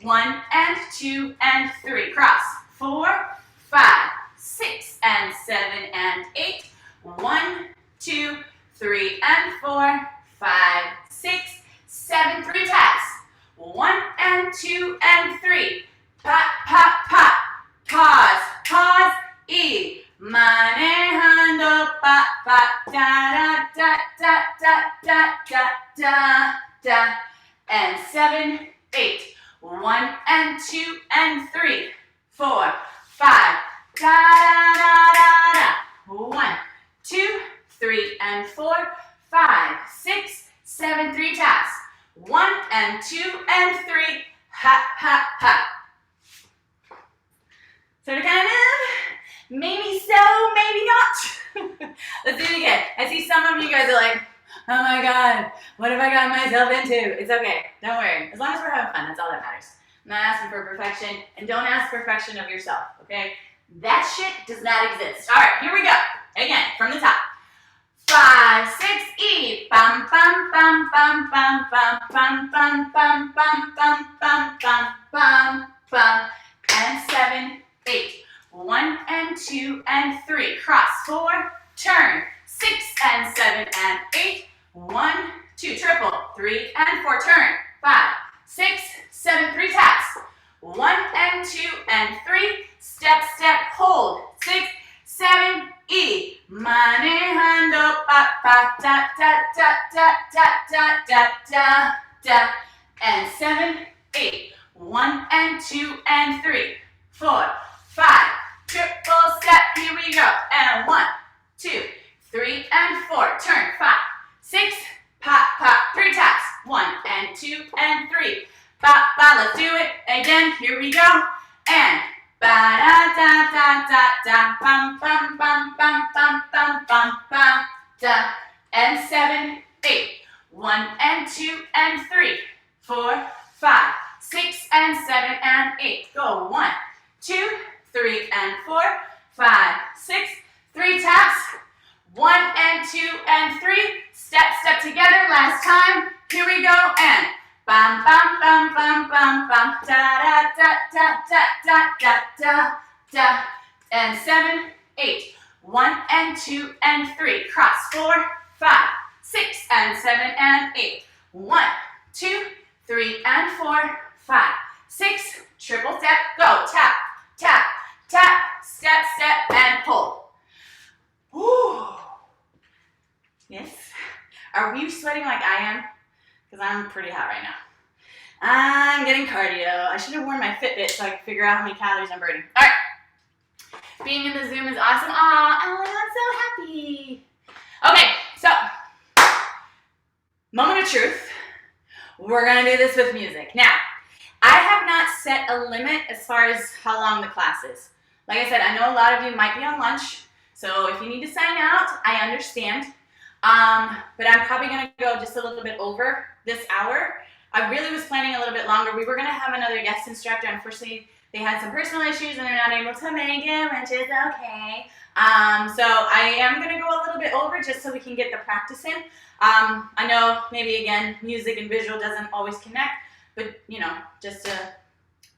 1 and 2 and 3. Cross. 4, 5, 6 and 7 and 8. 1, 2, 3 and 4, 5, 6, 7. 3 taps. 1 and 2 and 3. Pop, pop, pop. Pause, pause. E. Manejando, pa, pa, da, da, da, da, da, da, da, da, and 7, 8. 1 and 2 and 3, 4, 5, da, da, da, da, da. 1, 2, 3 and 4, 5, 6, 7, 3 taps. 1 and 2 and 3, ha, ha, ha. Sort of, kind of, maybe so, maybe not. Let's do it again. I see some of you guys are like, oh my God, what have I got myself into? It's okay, don't worry. As long as we're having fun, that's all that matters. I'm not asking for perfection, and don't ask perfection of yourself, okay? That shit does not exist. All right, here we go. Again, from the top. 5, 6, E. Bum, bum, bum, bum, bum, bum, bum, bum, bum, bum, bum, bum, bum, bum, bum, and 7, 8. 1 and 2 and 3. Cross. 4, turn. 6 and 7 and 8. 1, 2, triple. 3 and 4, turn. 5, 6, 7, 3 taps. 1 and 2 and 3. Step, step, hold. 6, 7, E. Manejando, pa, pa, da, da, da, da, da, da, da, da, and 7, 8. 1 and 2 and 3. 4, 5. Triple step. Here we go. And 1, 2, 3 and 4. Turn. 5, 6. Pop, pop. 3 taps. 1 and 2 and 3. Ba, ba. Let's do it again. Here we go. And ba da da da da da. Bum bum bum bum bum bum bum bum da. And 7, 8. 1 and 2 and 3. 4, 5, 6 and 7 and 8. Go. 1, 2, 3 and 4, 5, 6. 3 taps. 1 and 2 and 3. Step, step together. Last time. Here we go. And bum bum bum bum bum bum da da da da da da da da. And 7, 8. 1 and 2 and 3. Cross. 4, 5, 6 and 7 and 8. 1, 2, 3 and 4, 5, 6. Triple step. Go. Tap, tap, tap. Step, step, and pull. Woo. Yes. Are you sweating like I am? Because I'm pretty hot right now. I'm getting cardio. I should have worn my Fitbit so I could figure out how many calories I'm burning. All right. Being in the Zoom is awesome. Aw, Ellen, I'm so happy. Okay, so moment of truth. We're gonna do this with music. Now, I have not set a limit as far as how long the class is. Like I said, I know a lot of you might be on lunch, so if you need to sign out, I understand. But I'm probably gonna go just a little bit over this hour. I really was planning a little bit longer. We were gonna have another guest instructor. Unfortunately, they had some personal issues and they're not able to make it, which is okay. So I am gonna go a little bit over just so we can get the practice in. I know maybe again, music and visual doesn't always connect, but you know, just to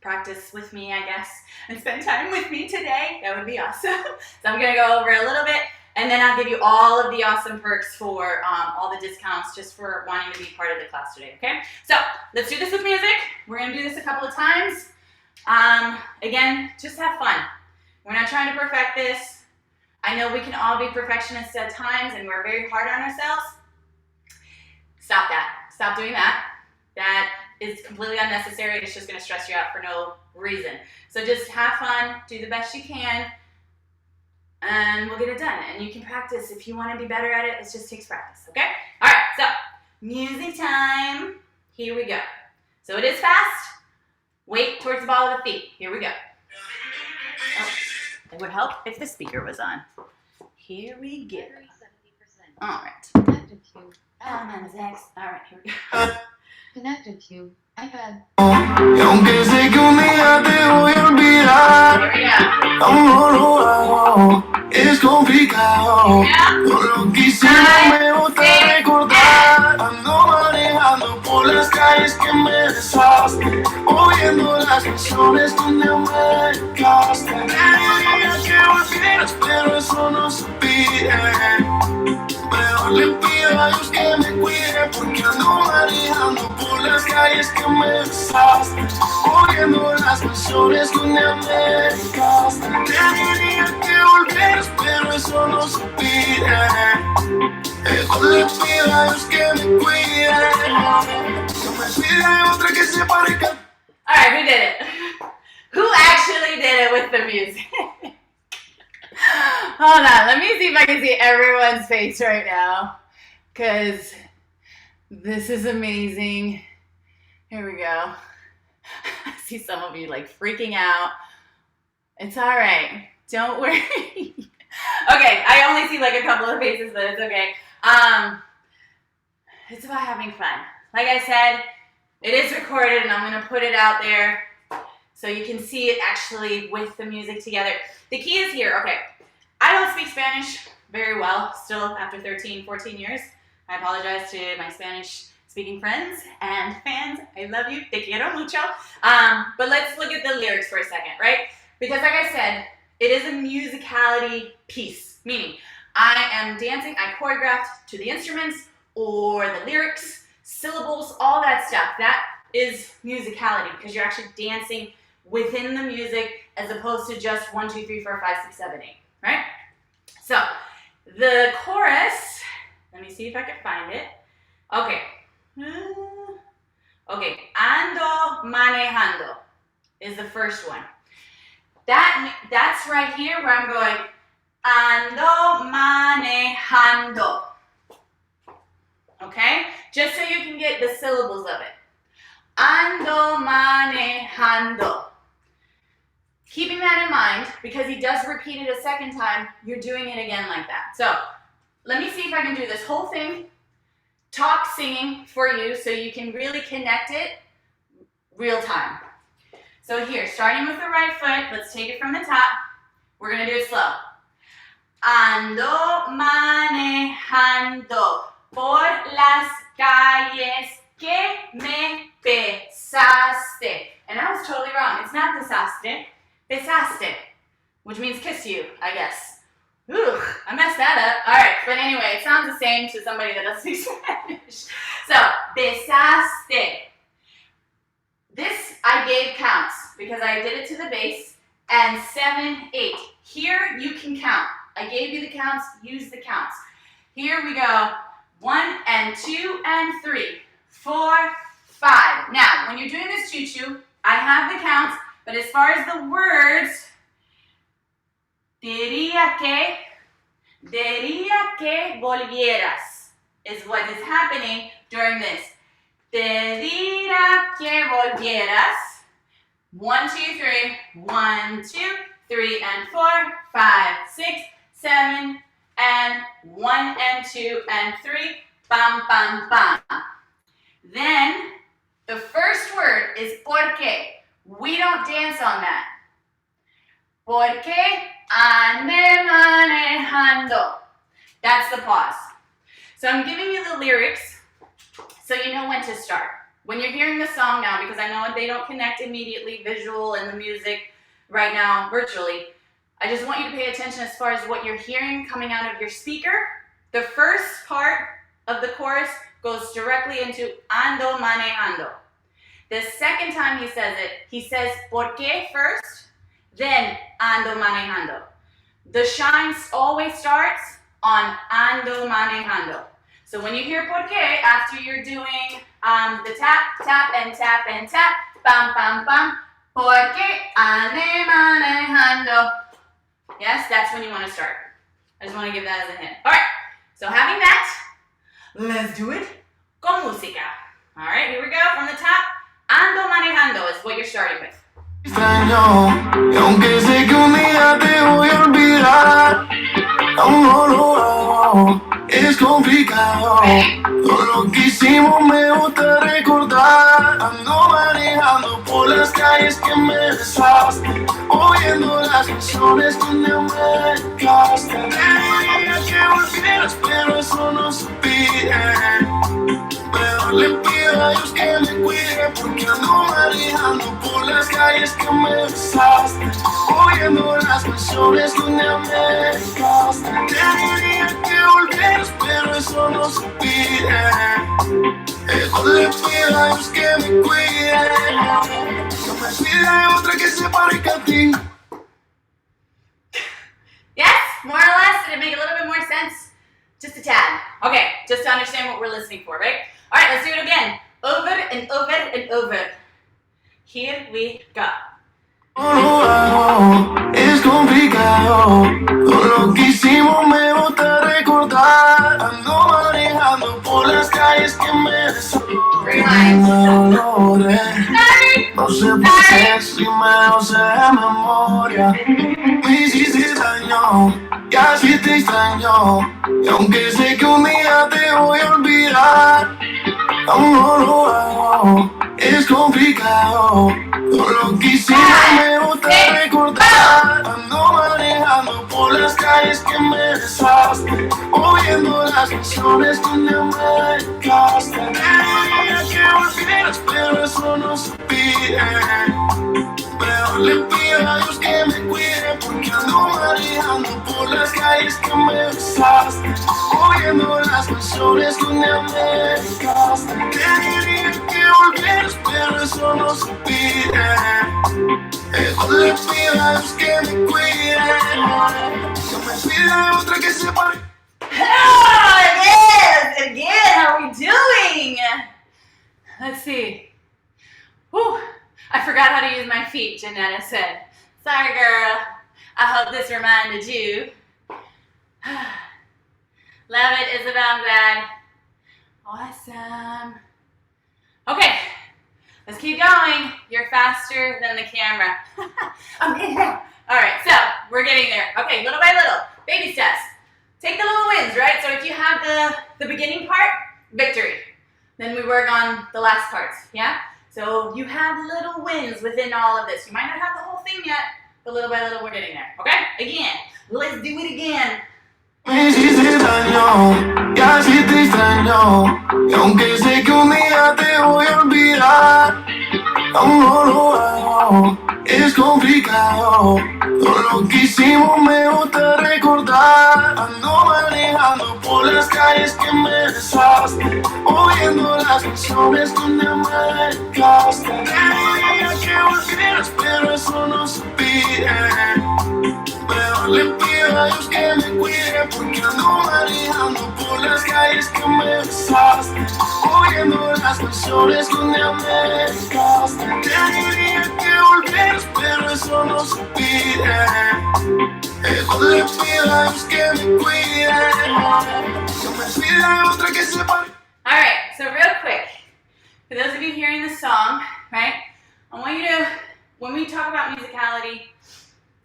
practice with me, I guess, and spend time with me today, that would be awesome. So I'm gonna go over a little bit, and then I'll give you all of the awesome perks for all the discounts just for wanting to be part of the class today, okay? So let's do this with music. We're gonna do this a couple of times. Again, just have fun. We're not trying to perfect this. I know we can all be perfectionists at times and we're very hard on ourselves. Stop that. Stop doing that. That is completely unnecessary. It's just going to stress you out for no reason. So just have fun, do the best you can, and we'll get it done. And you can practice. If you want to be better at it, it just takes practice, okay? All right, so music time. Here we go. So it is fast. Weight towards the ball of the feet. Here we go. Oh, it would help if the speaker was on. Here we go. All right. Connected to Alemana 6. All right, here we go. Connected to iPad. Y aunque sé que un día te voy a olvidar, Here we go. aún no lo hago, es complicado. Por lo que hicimos me gusta recordar. Ando manejando por las calles que me besaste, oyendo las canciones donde me dedicaste. Te diría que volvieras, pero eso no se pide. Mejor le pido a Dios que me cuide, porque ando manejando por las calles que me besaste, oyendo las canciones que un día me dedicaste. Te diría que volvieras, pero eso no se pide. Mejor le pido a Dios que me cuide, no me pide otra que se parezca. All right, who did it? Who actually did it with the music? Hold on, let me see if I can see everyone's face right now, because this is amazing. Here we go. I see some of you like freaking out. It's all right. Don't worry. Okay, I only see like a couple of faces, but it's okay. It's about having fun. Like I said, it is recorded and I'm going to put it out there so you can see it actually with the music together. The key is here. Okay, I don't speak Spanish very well still after 13, 14 years. I apologize to my Spanish speaking friends and fans. I love you. Te quiero mucho. But let's look at the lyrics for a second, right? Because like I said, it is a musicality piece, meaning I am dancing, I choreographed to the instruments or the lyrics, syllables, all that stuff. That is musicality because you're actually dancing within the music as opposed to just 1, 2, 3, 4, 5, 6, 7, 8, right? So the chorus, let me see if I can find it. Okay. Okay, ando manejando is the first one. That's right here where I'm going, ando manejando. Okay? Just so you can get the syllables of it. Ando manejando. Keeping that in mind, because he does repeat it a second time, you're doing it again like that. So, let me see if I can do this whole thing, talk singing for you so you can really connect it real time. So here, starting with the right foot, let's take it from the top. We're going to do it slow. Ando manejando por las calles que me besaste. And I was totally wrong. It's not besaste, besaste, which means kiss you, I guess. Ooh, I messed that up. All right, but anyway, it sounds the same to somebody that doesn't speak Spanish. So, besaste. This I gave counts because I did it to the bass, and 7, 8. Here you can count. I gave you the counts, use the counts. Here we go. 1 and 2 and 3, 4, 5. Now, when you're doing this choo-choo, I have the counts, but as far as the words, diría que, Diría que volvieras is what is happening during this. Te diría que volvieras. 1, 2, 3. 1, 2, 3 and 4, 5, 6, 7, and 1 and 2 and 3. Bam, bam, bam. Then the first word is porque. We don't dance on that. Porque ande manejando. That's the pause. So I'm giving you the lyrics so you know when to start. When you're hearing the song now, because I know they don't connect immediately, visual and the music right now, virtually, I just want you to pay attention as far as what you're hearing coming out of your speaker. The first part of the chorus goes directly into ando manejando. The second time he says por qué first, then ando manejando. The shine always starts on ando manejando. So when you hear por qué, after you're doing the tap, tap, and tap, and tap, bam, bam, bam, porque ande manejando. Yes, that's when you want to start. I just want to give that as a hint. All right, so having that, let's do it con música. All right, here we go from the top. Ando manejando is what you're starting with. Extraño, y aunque sé que un día te voy a olvidar, aún no lo hago, es complicado. Todo lo que hicimos me gusta recordar. Ando manejando por las calles que me besaste, oyendo las canciones que me mezclaste. Te diría que volvieras, pero eso no se pide. Pero le pido a Dios que me cuide, porque ando manejando por las calles que me besaste, oyendo las canciones que me mezclaste. Te diría que volvieras, pero eso no se pide. Mejor le pido a Dios que me cuide, no me pide otra que se parezca a ti. Yes, more or less. Did it make a little bit more sense? Just a tad. Okay, just to understand what we're listening for, right? All right, let's do it again. Over and over and over. Here we go. No lo hago, es complicado. Todo lo que hicimos me gusta recordar. Ando manejando por las calles que me besaste. No lo logré. No sé por qué si me lo sé de memoria. Me hiciste daño, casi te extraño. Y aunque sé que un día te voy a olvidar, aún no lo hago, es complicado. Todo lo que hicimos me gusta recordar. Ando manejando por las calles que me besaste, oyendo las canciones que me mezclaste. Te diría que volvieras, pero eso no se pide. Pero le pido a Dios que me cuide, porque ando manejando por las calles que me besaste, oyendo las canciones que me mezclaste. Te diría que volvieras, pero eso no se pide. Mejor le pido a Dios que me cuide, no me pide otra que se parezca. Oh, it is! Again, how are we doing? Let's see. Whew, I forgot how to use my feet, Janetta said. Sorry, girl. I hope this reminded you. Love it, Isabel, I'm glad. Awesome. Okay, let's keep going. You're faster than the camera. All right, so we're getting there. Okay, little by little, baby steps. Take the little wins, right? So if you have the beginning part, victory. Then we work on the last parts, yeah? So you have little wins within all of this. You might not have the whole thing yet, but little by little we're getting there, okay? Again, let's do it again. Me hiciste daño, casi te extraño. Y aunque sé que un día te voy a olvidar, aún no lo hago, es complicado. Todo lo que hicimos me gusta recordar. Ando manejando por las calles que me besaste, oyendo las canciones que me mezclaste. Te diría que volvieras, pero eso no se pide. Mejor le pido a Dios que me cuide, porque ando manejando por las calles que me besaste, oyendo las canciones que me mezclaste. Te diría que volvieras, pero eso no se pide. Eso le pido a Dios que me cuide. Yo me pido a otra que sepa. Alright, so real quick, for those of you hearing the song, right, I want you to, when we talk about musicality,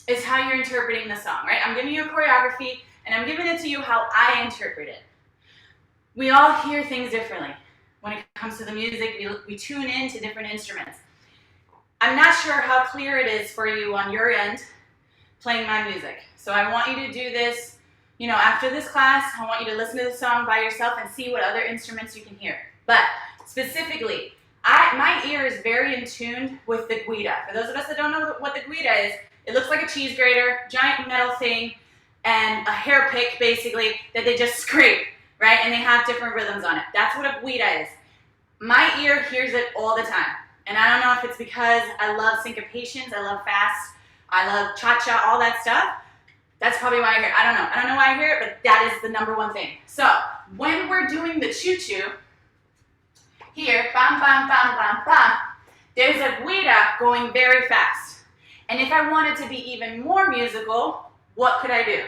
is how you're interpreting the song, right? I'm giving you a choreography, and I'm giving it to you how I interpret it. We all hear things differently. When it comes to the music, we tune in to different instruments. I'm not sure how clear it is for you on your end playing my music. So I want you to do this, you know, after this class, I want you to listen to the song by yourself and see what other instruments you can hear. But specifically, my ear is very in tune with the guida. For those of us that don't know what the guida is, it looks like a cheese grater, giant metal thing, and a hair pick, basically, that they just scrape, right? And they have different rhythms on it. That's what a guida is. My ear hears it all the time. And I don't know if it's because I love syncopations, I love fast, I love cha-cha, all that stuff. That's probably why I hear it. I don't know. I don't know why I hear it, but that is the number one thing. So when we're doing the choo-choo, here, bam, bam, bam, bam, bam, there's a guida going very fast. And if I wanted to be even more musical, what could I do?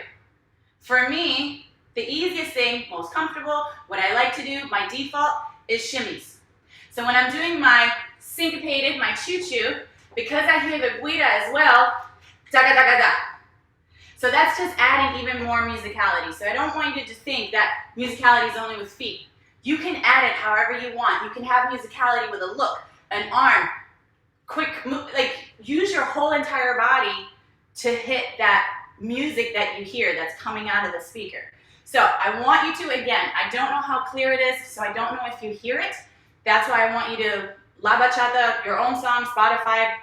For me, the easiest thing, most comfortable, what I like to do, my default, is shimmies. So when I'm doing my syncopated, my choo-choo, because I hear the guida as well, da-ga-da-ga-da. So that's just adding even more musicality. So I don't want you to just think that musicality is only with feet. You can add it however you want. You can have musicality with a look, an arm, quick move, like use your whole entire body to hit that music that you hear that's coming out of the speaker. So I want you to, again, I don't know how clear it is, so I don't know if you hear it. That's why I want you to, La Bachata, your own song, Spotify,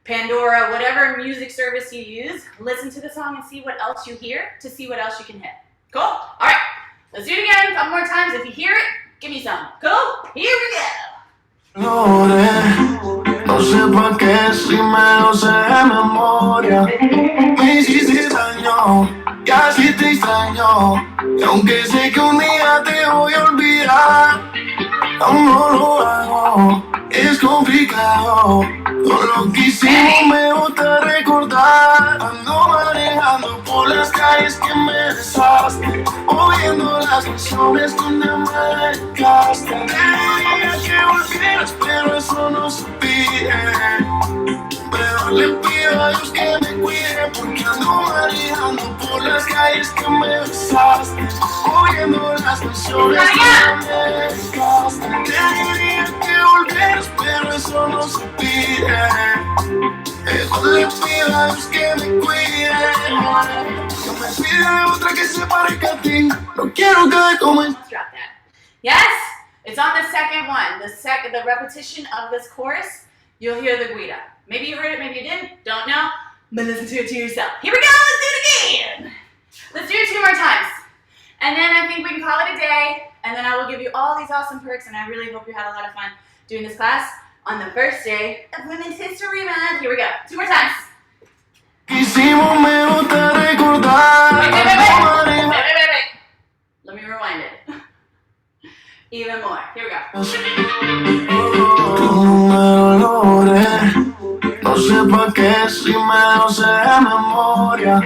Pandora, whatever music service you use, listen to the song and see what else you hear to see what else you can hit. Cool? All right, let's do it again a couple more times. If you hear it, give me some. Cool? Here we go. No sé pa' qué si me lo sé de memoria. Me hiciste daño, casi te extraño. Y aunque sé que un día te voy a olvidar, aún no lo hago, es complicado. Todo lo que hicimos me gusta recordar. Ando manejando por las calles que me besaste, oyendo las canciones donde me dedicaste. Te diría que volvieras, pero eso no se pide. Pero le pido a Dios que me cuide, porque ando manejando por las calles que me besaste, oyendo las canciones donde me dedicaste. Te diría que volvieras, pero eso no se pide. Eso le pido a Dios que me cuide. Yo me pide otra que se parezca a ti. No quiero que como Let's drop that. Yes, it's on the second one. The repetition of this chorus, you'll hear the guida. Maybe you heard it, maybe you didn't, don't know, but listen to it to yourself. Here we go, let's do it again. Let's do it 2 more times. And then I think we can call it a day, and then I will give you all these awesome perks, and I really hope you had a lot of fun doing this class on the first day of Women's History Month. Here we go, 2 more times. hicimos me gusta recordar. Wait. Let me rewind it. Even more. Here we go. Tu número lo logré. No sé pa' qué si me lo sé de memoria.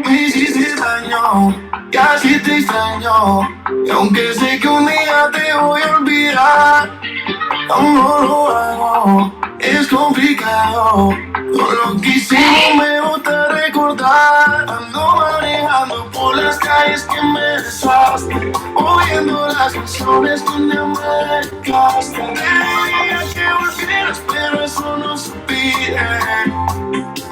Me hiciste daño, casi te extraño. Y aunque sé que un día te voy a olvidar, aún no lo hago, es complicado. Todo lo que hicimos me gusta recordar. Ando manejando por las calles que me besaste, oyendo las canciones donde me dedicaste. Te diría que volvieras, pero eso no se pide.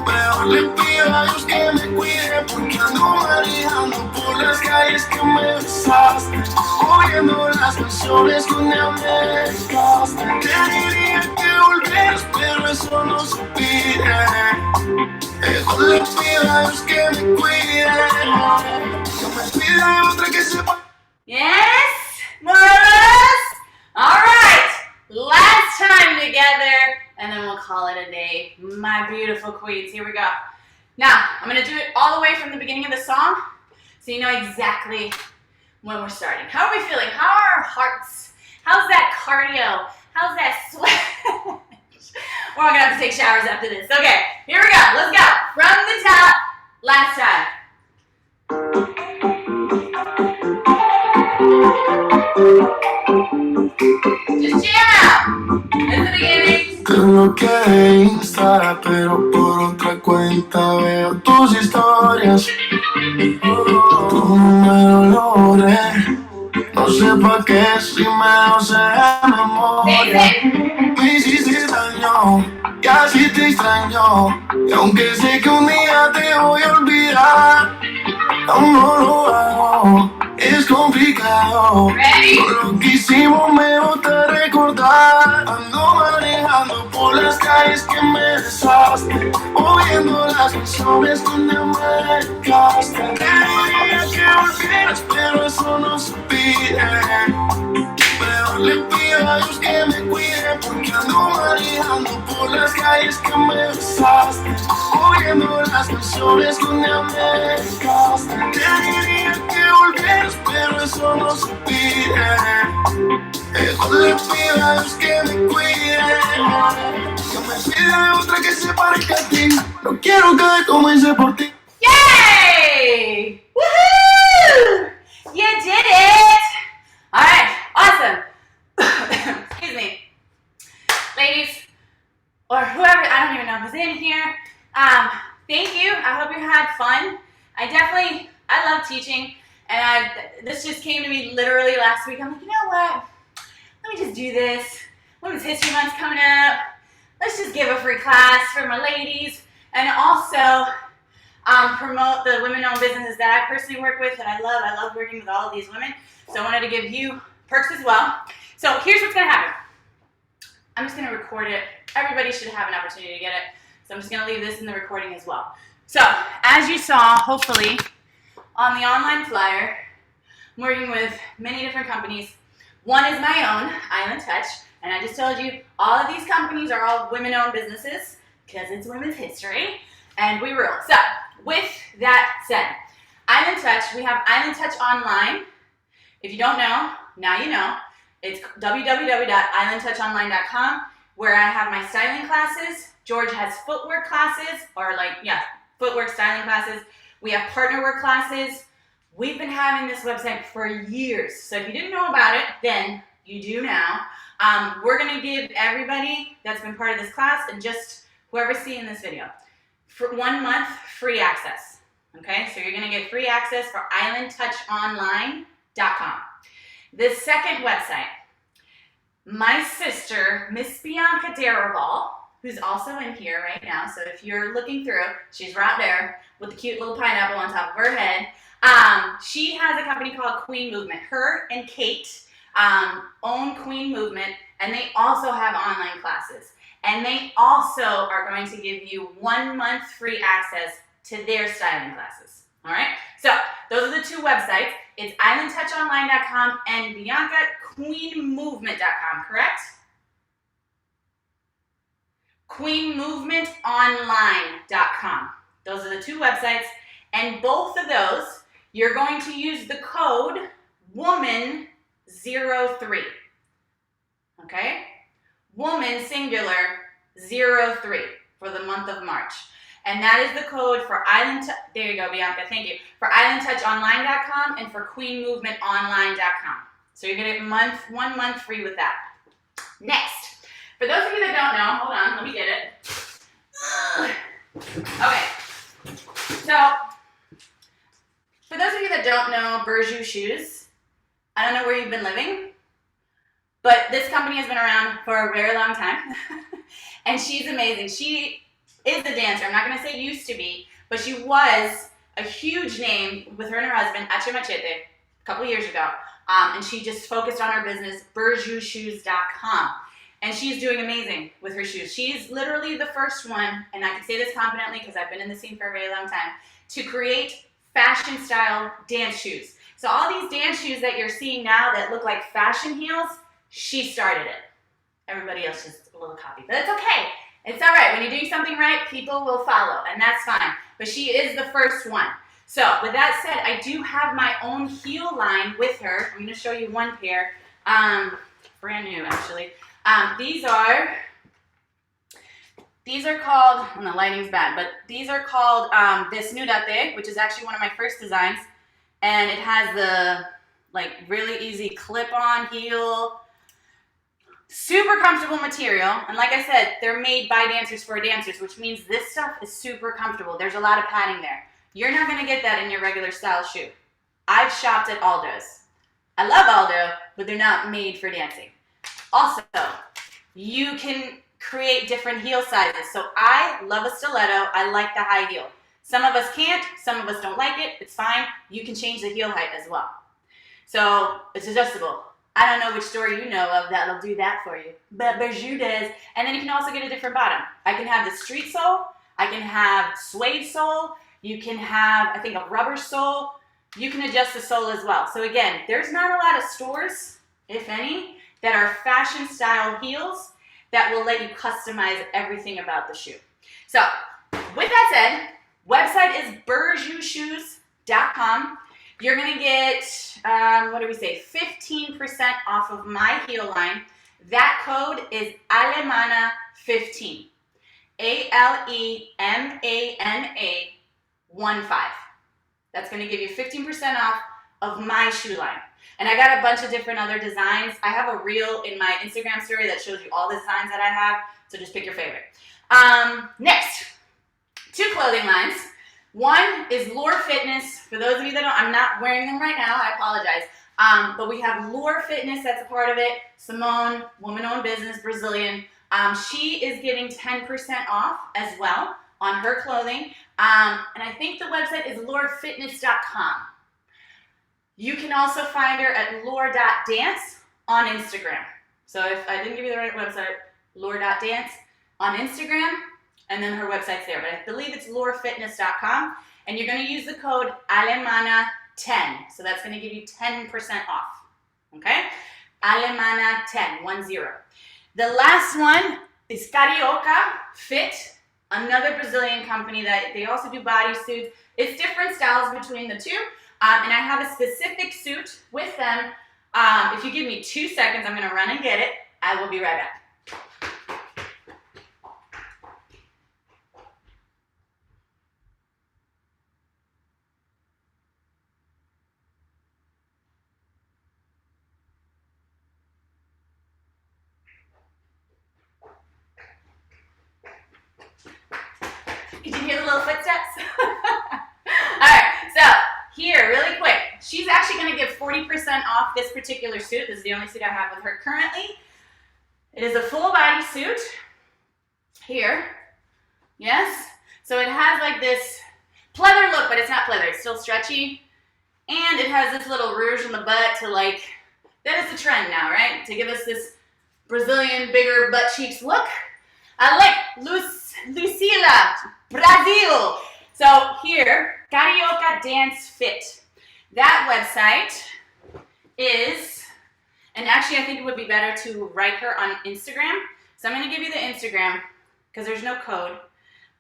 Mejor le pido a Dios que me cuide, porque ando manejando por las calles que me besaste, oyendo las canciones donde me dedicaste. Te diría que volvieras, pero eso no se pide. Eso le pido a Dios que me cuide. Yo me pide otra que sepa. Yes, more or less. All right, last time together, and then we'll call it a day. My beautiful queens, here we go. Now, I'm gonna do it all the way from the beginning of the song, so you know exactly when we're starting. How are we feeling? How are our hearts? How's that cardio? How's that sweat? We're all gonna have to take showers after this. Okay, here we go. Let's go. From the top, Last time. Just jam out. It's the beginning. Te bloqueé de Insta, pero por otra cuenta veo tus historias. Tu número lo borré. No sé pa' qué si me lo sé de memoria. Me hiciste daño, casi te extraño. Y aunque sé que un día te voy a olvidar, aún no lo hago, es complicado. Por lo que hicimos me gusta recordar. Ando manejando por las calles que me besaste, oyendo las canciones donde me dedicaste. Te diría que volvieras, pero eso no se pide. Mejor le pido a Dios que me cuide, porque ando manejando por las calles que me besaste, oyendo las canciones donde me dedicaste. Te diría que volvieras, pero eso no se pide. Mejor le pido a Dios que me cuide, que me pida otra que se parezca a ti. No quiero caer como hice por ti. Yay! Woohoo! You did it! Alright, awesome. Excuse me. Ladies, or whoever, I don't even know who's in here. Thank you. I hope you had fun. I love teaching, and this just came to me literally last week. I'm like, you know what? Let me just do this. Women's History Month's coming up. Let's just give a free class for my ladies, and also promote the women-owned businesses that I personally work with that I love. I love working with all of these women, so I wanted to give you perks as well. So here's what's going to happen. I'm just going to record it. Everybody should have an opportunity to get it, so I'm just going to leave this in the recording as well. So as you saw, hopefully, on the online flyer, I'm working with many different companies. One is my own, Island Touch, and I just told you all of these companies are all women-owned businesses because it's women's history, and we rule. So with that said, Island Touch, we have Island Touch Online. If you don't know, now you know. It's www.islandtouchonline.com, where I have my styling classes. George has footwork classes, footwork styling classes. We have partner work classes. We've been having this website for years. So if you didn't know about it, then you do now. We're gonna give everybody that's been part of this class, and just whoever's seeing this video, for 1 month free access. Okay, so you're gonna get free access for islandtouchonline.com. The second website, my sister, Miss Bianca Darabal, who's also in here right now, so if you're looking through, she's right there with the cute little pineapple on top of her head. She has a company called Queen Movement. Her and Kate own Queen Movement, and they also have online classes. And they also are going to give you 1 month free access to their styling classes. All right? So those are the two websites. It's islandtouchonline.com and BiancaQueenMovement.com, correct? QueenMovementOnline.com. Those are the two websites. And both of those, you're going to use the code WOMAN03. Okay? Woman, singular, 03 for the month of March. And that is the code for there you go, Bianca, thank you. For islandtouchonline.com and for queenmovementonline.com. So you're gonna get 1 month free with that. Next, for those of you that don't know, hold on, let me get it. Okay, so for those of you that don't know Berjou Shoes, I don't know where you've been living, but this company has been around for a very long time, and she's amazing. She is a dancer. I'm not going to say used to be, but she was a huge name with her and her husband, Ache Machete, a couple years ago, and she just focused on her business, BerjouShoes.com, and she's doing amazing with her shoes. She's literally the first one, and I can say this confidently because I've been in the scene for a very long time, to create fashion-style dance shoes. So all these dance shoes that you're seeing now that look like fashion heels, she started it. Everybody else just a little copy, but it's okay. It's all right. When you're doing something right, people will follow, and that's fine. But she is the first one. So with that said, I do have my own heel line with her. I'm going to show you one pair. Brand new, actually. These are These are called, the lighting's bad, but these are called Desnudate, which is actually one of my first designs. And it has the like really easy clip-on heel, super comfortable material. And like I said, they're made by dancers for dancers, which means this stuff is super comfortable. There's a lot of padding there. You're not gonna get that in your regular style shoe. I've shopped at Aldo's. I love Aldo, but they're not made for dancing. Also, you can create different heel sizes. So I love a stiletto. I like the high heel. Some of us can't. Some of us don't like it. It's fine. You can change the heel height as well. So it's adjustable. I don't know which store you know of that'll do that for you, but Bijou does. And then you can also get a different bottom. I can have the street sole. I can have suede sole. You can have, I think, a rubber sole. You can adjust the sole as well. So again, there's not a lot of stores, if any, that are fashion style heels that will let you customize everything about the shoe. So with that said, website is berjoushoes.com. You're gonna get, 15% off of my heel line. That code is Alemana15. ALEMANA 15. That's gonna give you 15% off of my shoe line. And I got a bunch of different other designs. I have a reel in my Instagram story that shows you all the designs that I have, so just pick your favorite. Next, 2 clothing lines. One is Lure Fitness. For those of you that don't, I'm not wearing them right now, I apologize. But we have Lure Fitness, that's a part of it. Simone, woman-owned business, Brazilian. She is giving 10% off as well on her clothing. And I think the website is lurefitness.com. You can also find her at lure.dance on Instagram. So if I didn't give you the right website, lure.dance on Instagram, and then her website's there. But I believe it's lurefitness.com, and you're going to use the code Alemana10. So that's going to give you 10% off. Okay? Alemana10, 10. The last one is Carioca Fit, another Brazilian company that they also do bodysuits. It's different styles between the two. And I have a specific suit with them. If you give me 2 seconds, I'm gonna run and get it. I will be right back. Did you hear the little footsteps? All right, so here, really quick. She's actually going to give 40% off this particular suit. This is the only suit I have with her currently. It is a full body suit. Here. Yes. So it has like this pleather look, but it's not pleather. It's still stretchy. And it has this little rouge in the butt to like, that is the trend now, right? To give us this Brazilian bigger butt cheeks look. I like Lucila, Brazil. So here, Carioca Dance Fit. That website is, and actually I think it would be better to write her on Instagram. So I'm going to give you the Instagram because there's no code.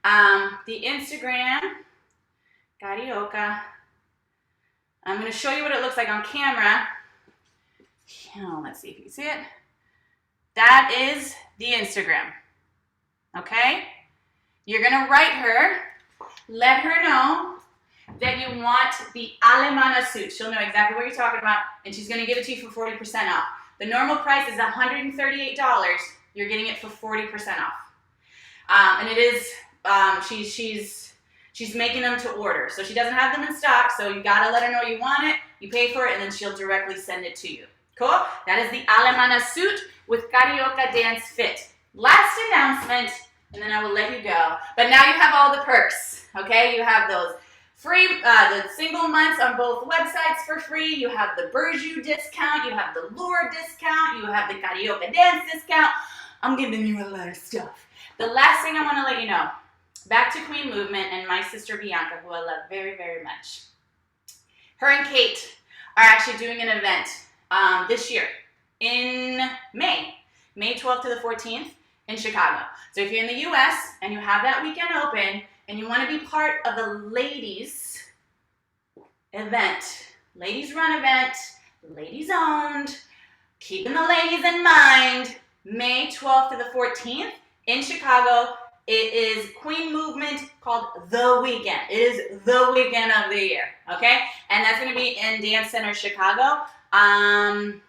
The Instagram, Carioca. I'm going to show you what it looks like on camera. Let's see if you can see it. That is the Instagram. Okay? You're going to write her, let her know that you want the Alemana suit. She'll know exactly what you're talking about, and she's going to give it to you for 40% off. The normal price is $138. You're getting it for 40% off. And it is, she's making them to order. So she doesn't have them in stock, so you got to let her know you want it, you pay for it, and then she'll directly send it to you. Cool? That is the Alemana suit with Carioca Dance Fit. Last announcement, and then I will let you go. But now you have all the perks, okay? You have those free, the single months on both websites for free. You have the Bijou discount. You have the Lure discount. You have the Carioca Dance discount. I'm giving you a lot of stuff. The last thing I want to let you know, back to Queen Movement and my sister Bianca, who I love very, very much. Her and Kate are actually doing an event this year in May 12th to the 14th in Chicago. So if you're in the U.S. and you have that weekend open and you want to be part of the ladies event, ladies run event, ladies owned, keeping the ladies in mind, May 12th to the 14th in Chicago, It is Queen movement called The Weekend. It is the weekend of the year, okay? And that's going to be in Dance Center Chicago. I'm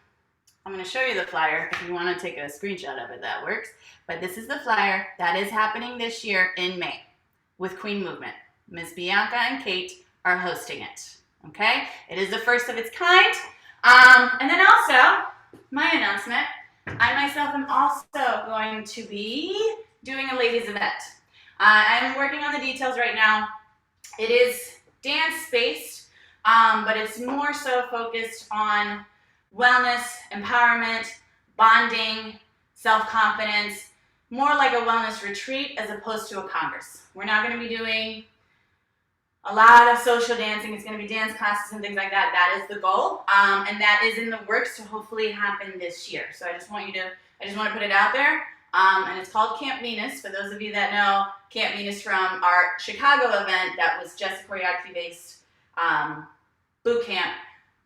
going to show you the flyer. If you want to take a screenshot of it, that works. But this is the flyer that is happening this year in May with Queen Movement. Miss Bianca and Kate are hosting it, okay? It is the first of its kind. And then also, my announcement, I myself am also going to be doing a ladies event. I'm working on the details right now. It is dance-based, but it's more so focused on wellness, empowerment, bonding, self-confidence, more like a wellness retreat as opposed to a congress. We're not going to be doing a lot of social dancing. It's going to be dance classes and things like that. That is the goal, and that is in the works to hopefully happen this year. So I just want to put it out there. And it's called Camp Venus. For those of you that know Camp Venus from our Chicago event, that was just a choreography-based boot camp.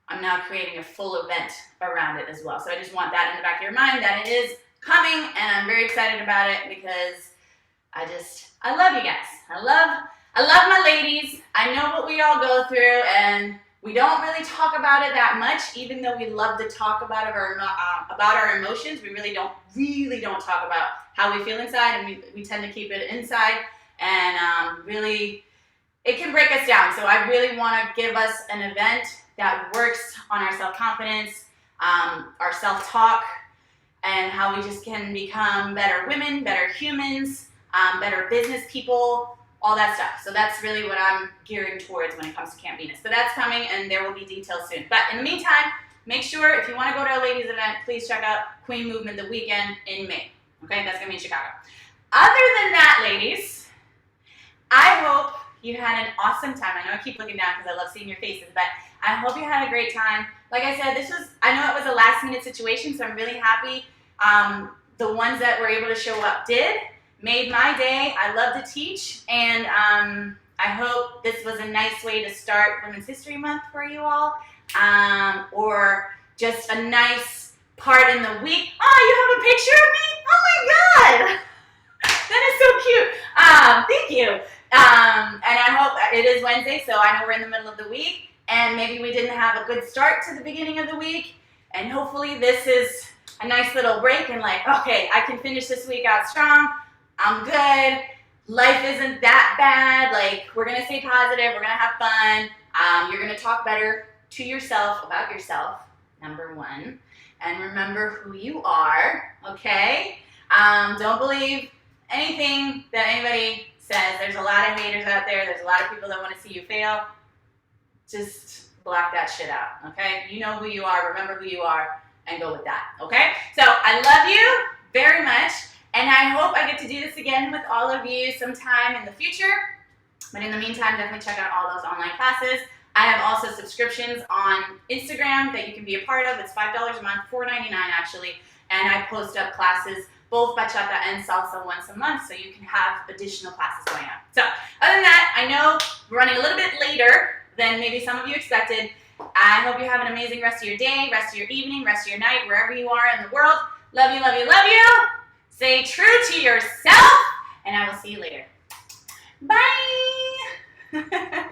I'm now creating a full event around it as well. So I just want that in the back of your mind that it is coming, and I'm very excited about it because I love you guys. I love my ladies. I know what we all go through, and we don't really talk about it that much, even though we love to talk about our emotions. We really don't talk about how we feel inside, and we tend to keep it inside, and really, it can break us down. So I really want to give us an event that works on our self-confidence, our self-talk, and how we just can become better women, better humans, better business people, all that stuff. So that's really what I'm gearing towards when it comes to Camp Venus. So that's coming, and there will be details soon. But in the meantime, make sure if you want to go to a ladies event, please check out Queen Movement The Weekend in May. Okay, that's going to be in Chicago. Other than that, ladies, I hope you had an awesome time. I know I keep looking down because I love seeing your faces, but I hope you had a great time. Like I said, I know it was a last minute situation, so I'm really happy. The ones that were able to show up made my day. I love to teach, and I hope this was a nice way to start Women's History Month for you all, or just a nice part in the week. Oh, you have a picture of me? Oh my God, that is so cute. Thank you. And I hope it is Wednesday, so I know we're in the middle of the week, and maybe we didn't have a good start to the beginning of the week, and hopefully this is a nice little break and like, okay, I can finish this week out strong. I'm good. Life isn't that bad. Like, we're going to stay positive. We're going to have fun. You're going to talk better to yourself about yourself, number one. And remember who you are, okay? Don't believe anything that anybody says. There's a lot of haters out there. There's a lot of people that want to see you fail. Just block that shit out, okay? You know who you are. Remember who you are. And go with that, okay? So I love you very much. And I hope I get to do this again with all of you sometime in the future. But in the meantime, definitely check out all those online classes. I have also subscriptions on Instagram that you can be a part of. It's $5 a month, $4.99 actually. And I post up classes, both bachata and salsa once a month, so you can have additional classes going on. So other than that, I know we're running a little bit later than maybe some of you expected. I hope you have an amazing rest of your day, rest of your evening, rest of your night, wherever you are in the world. Love you, love you, love you. Stay true to yourself, and I will see you later. Bye.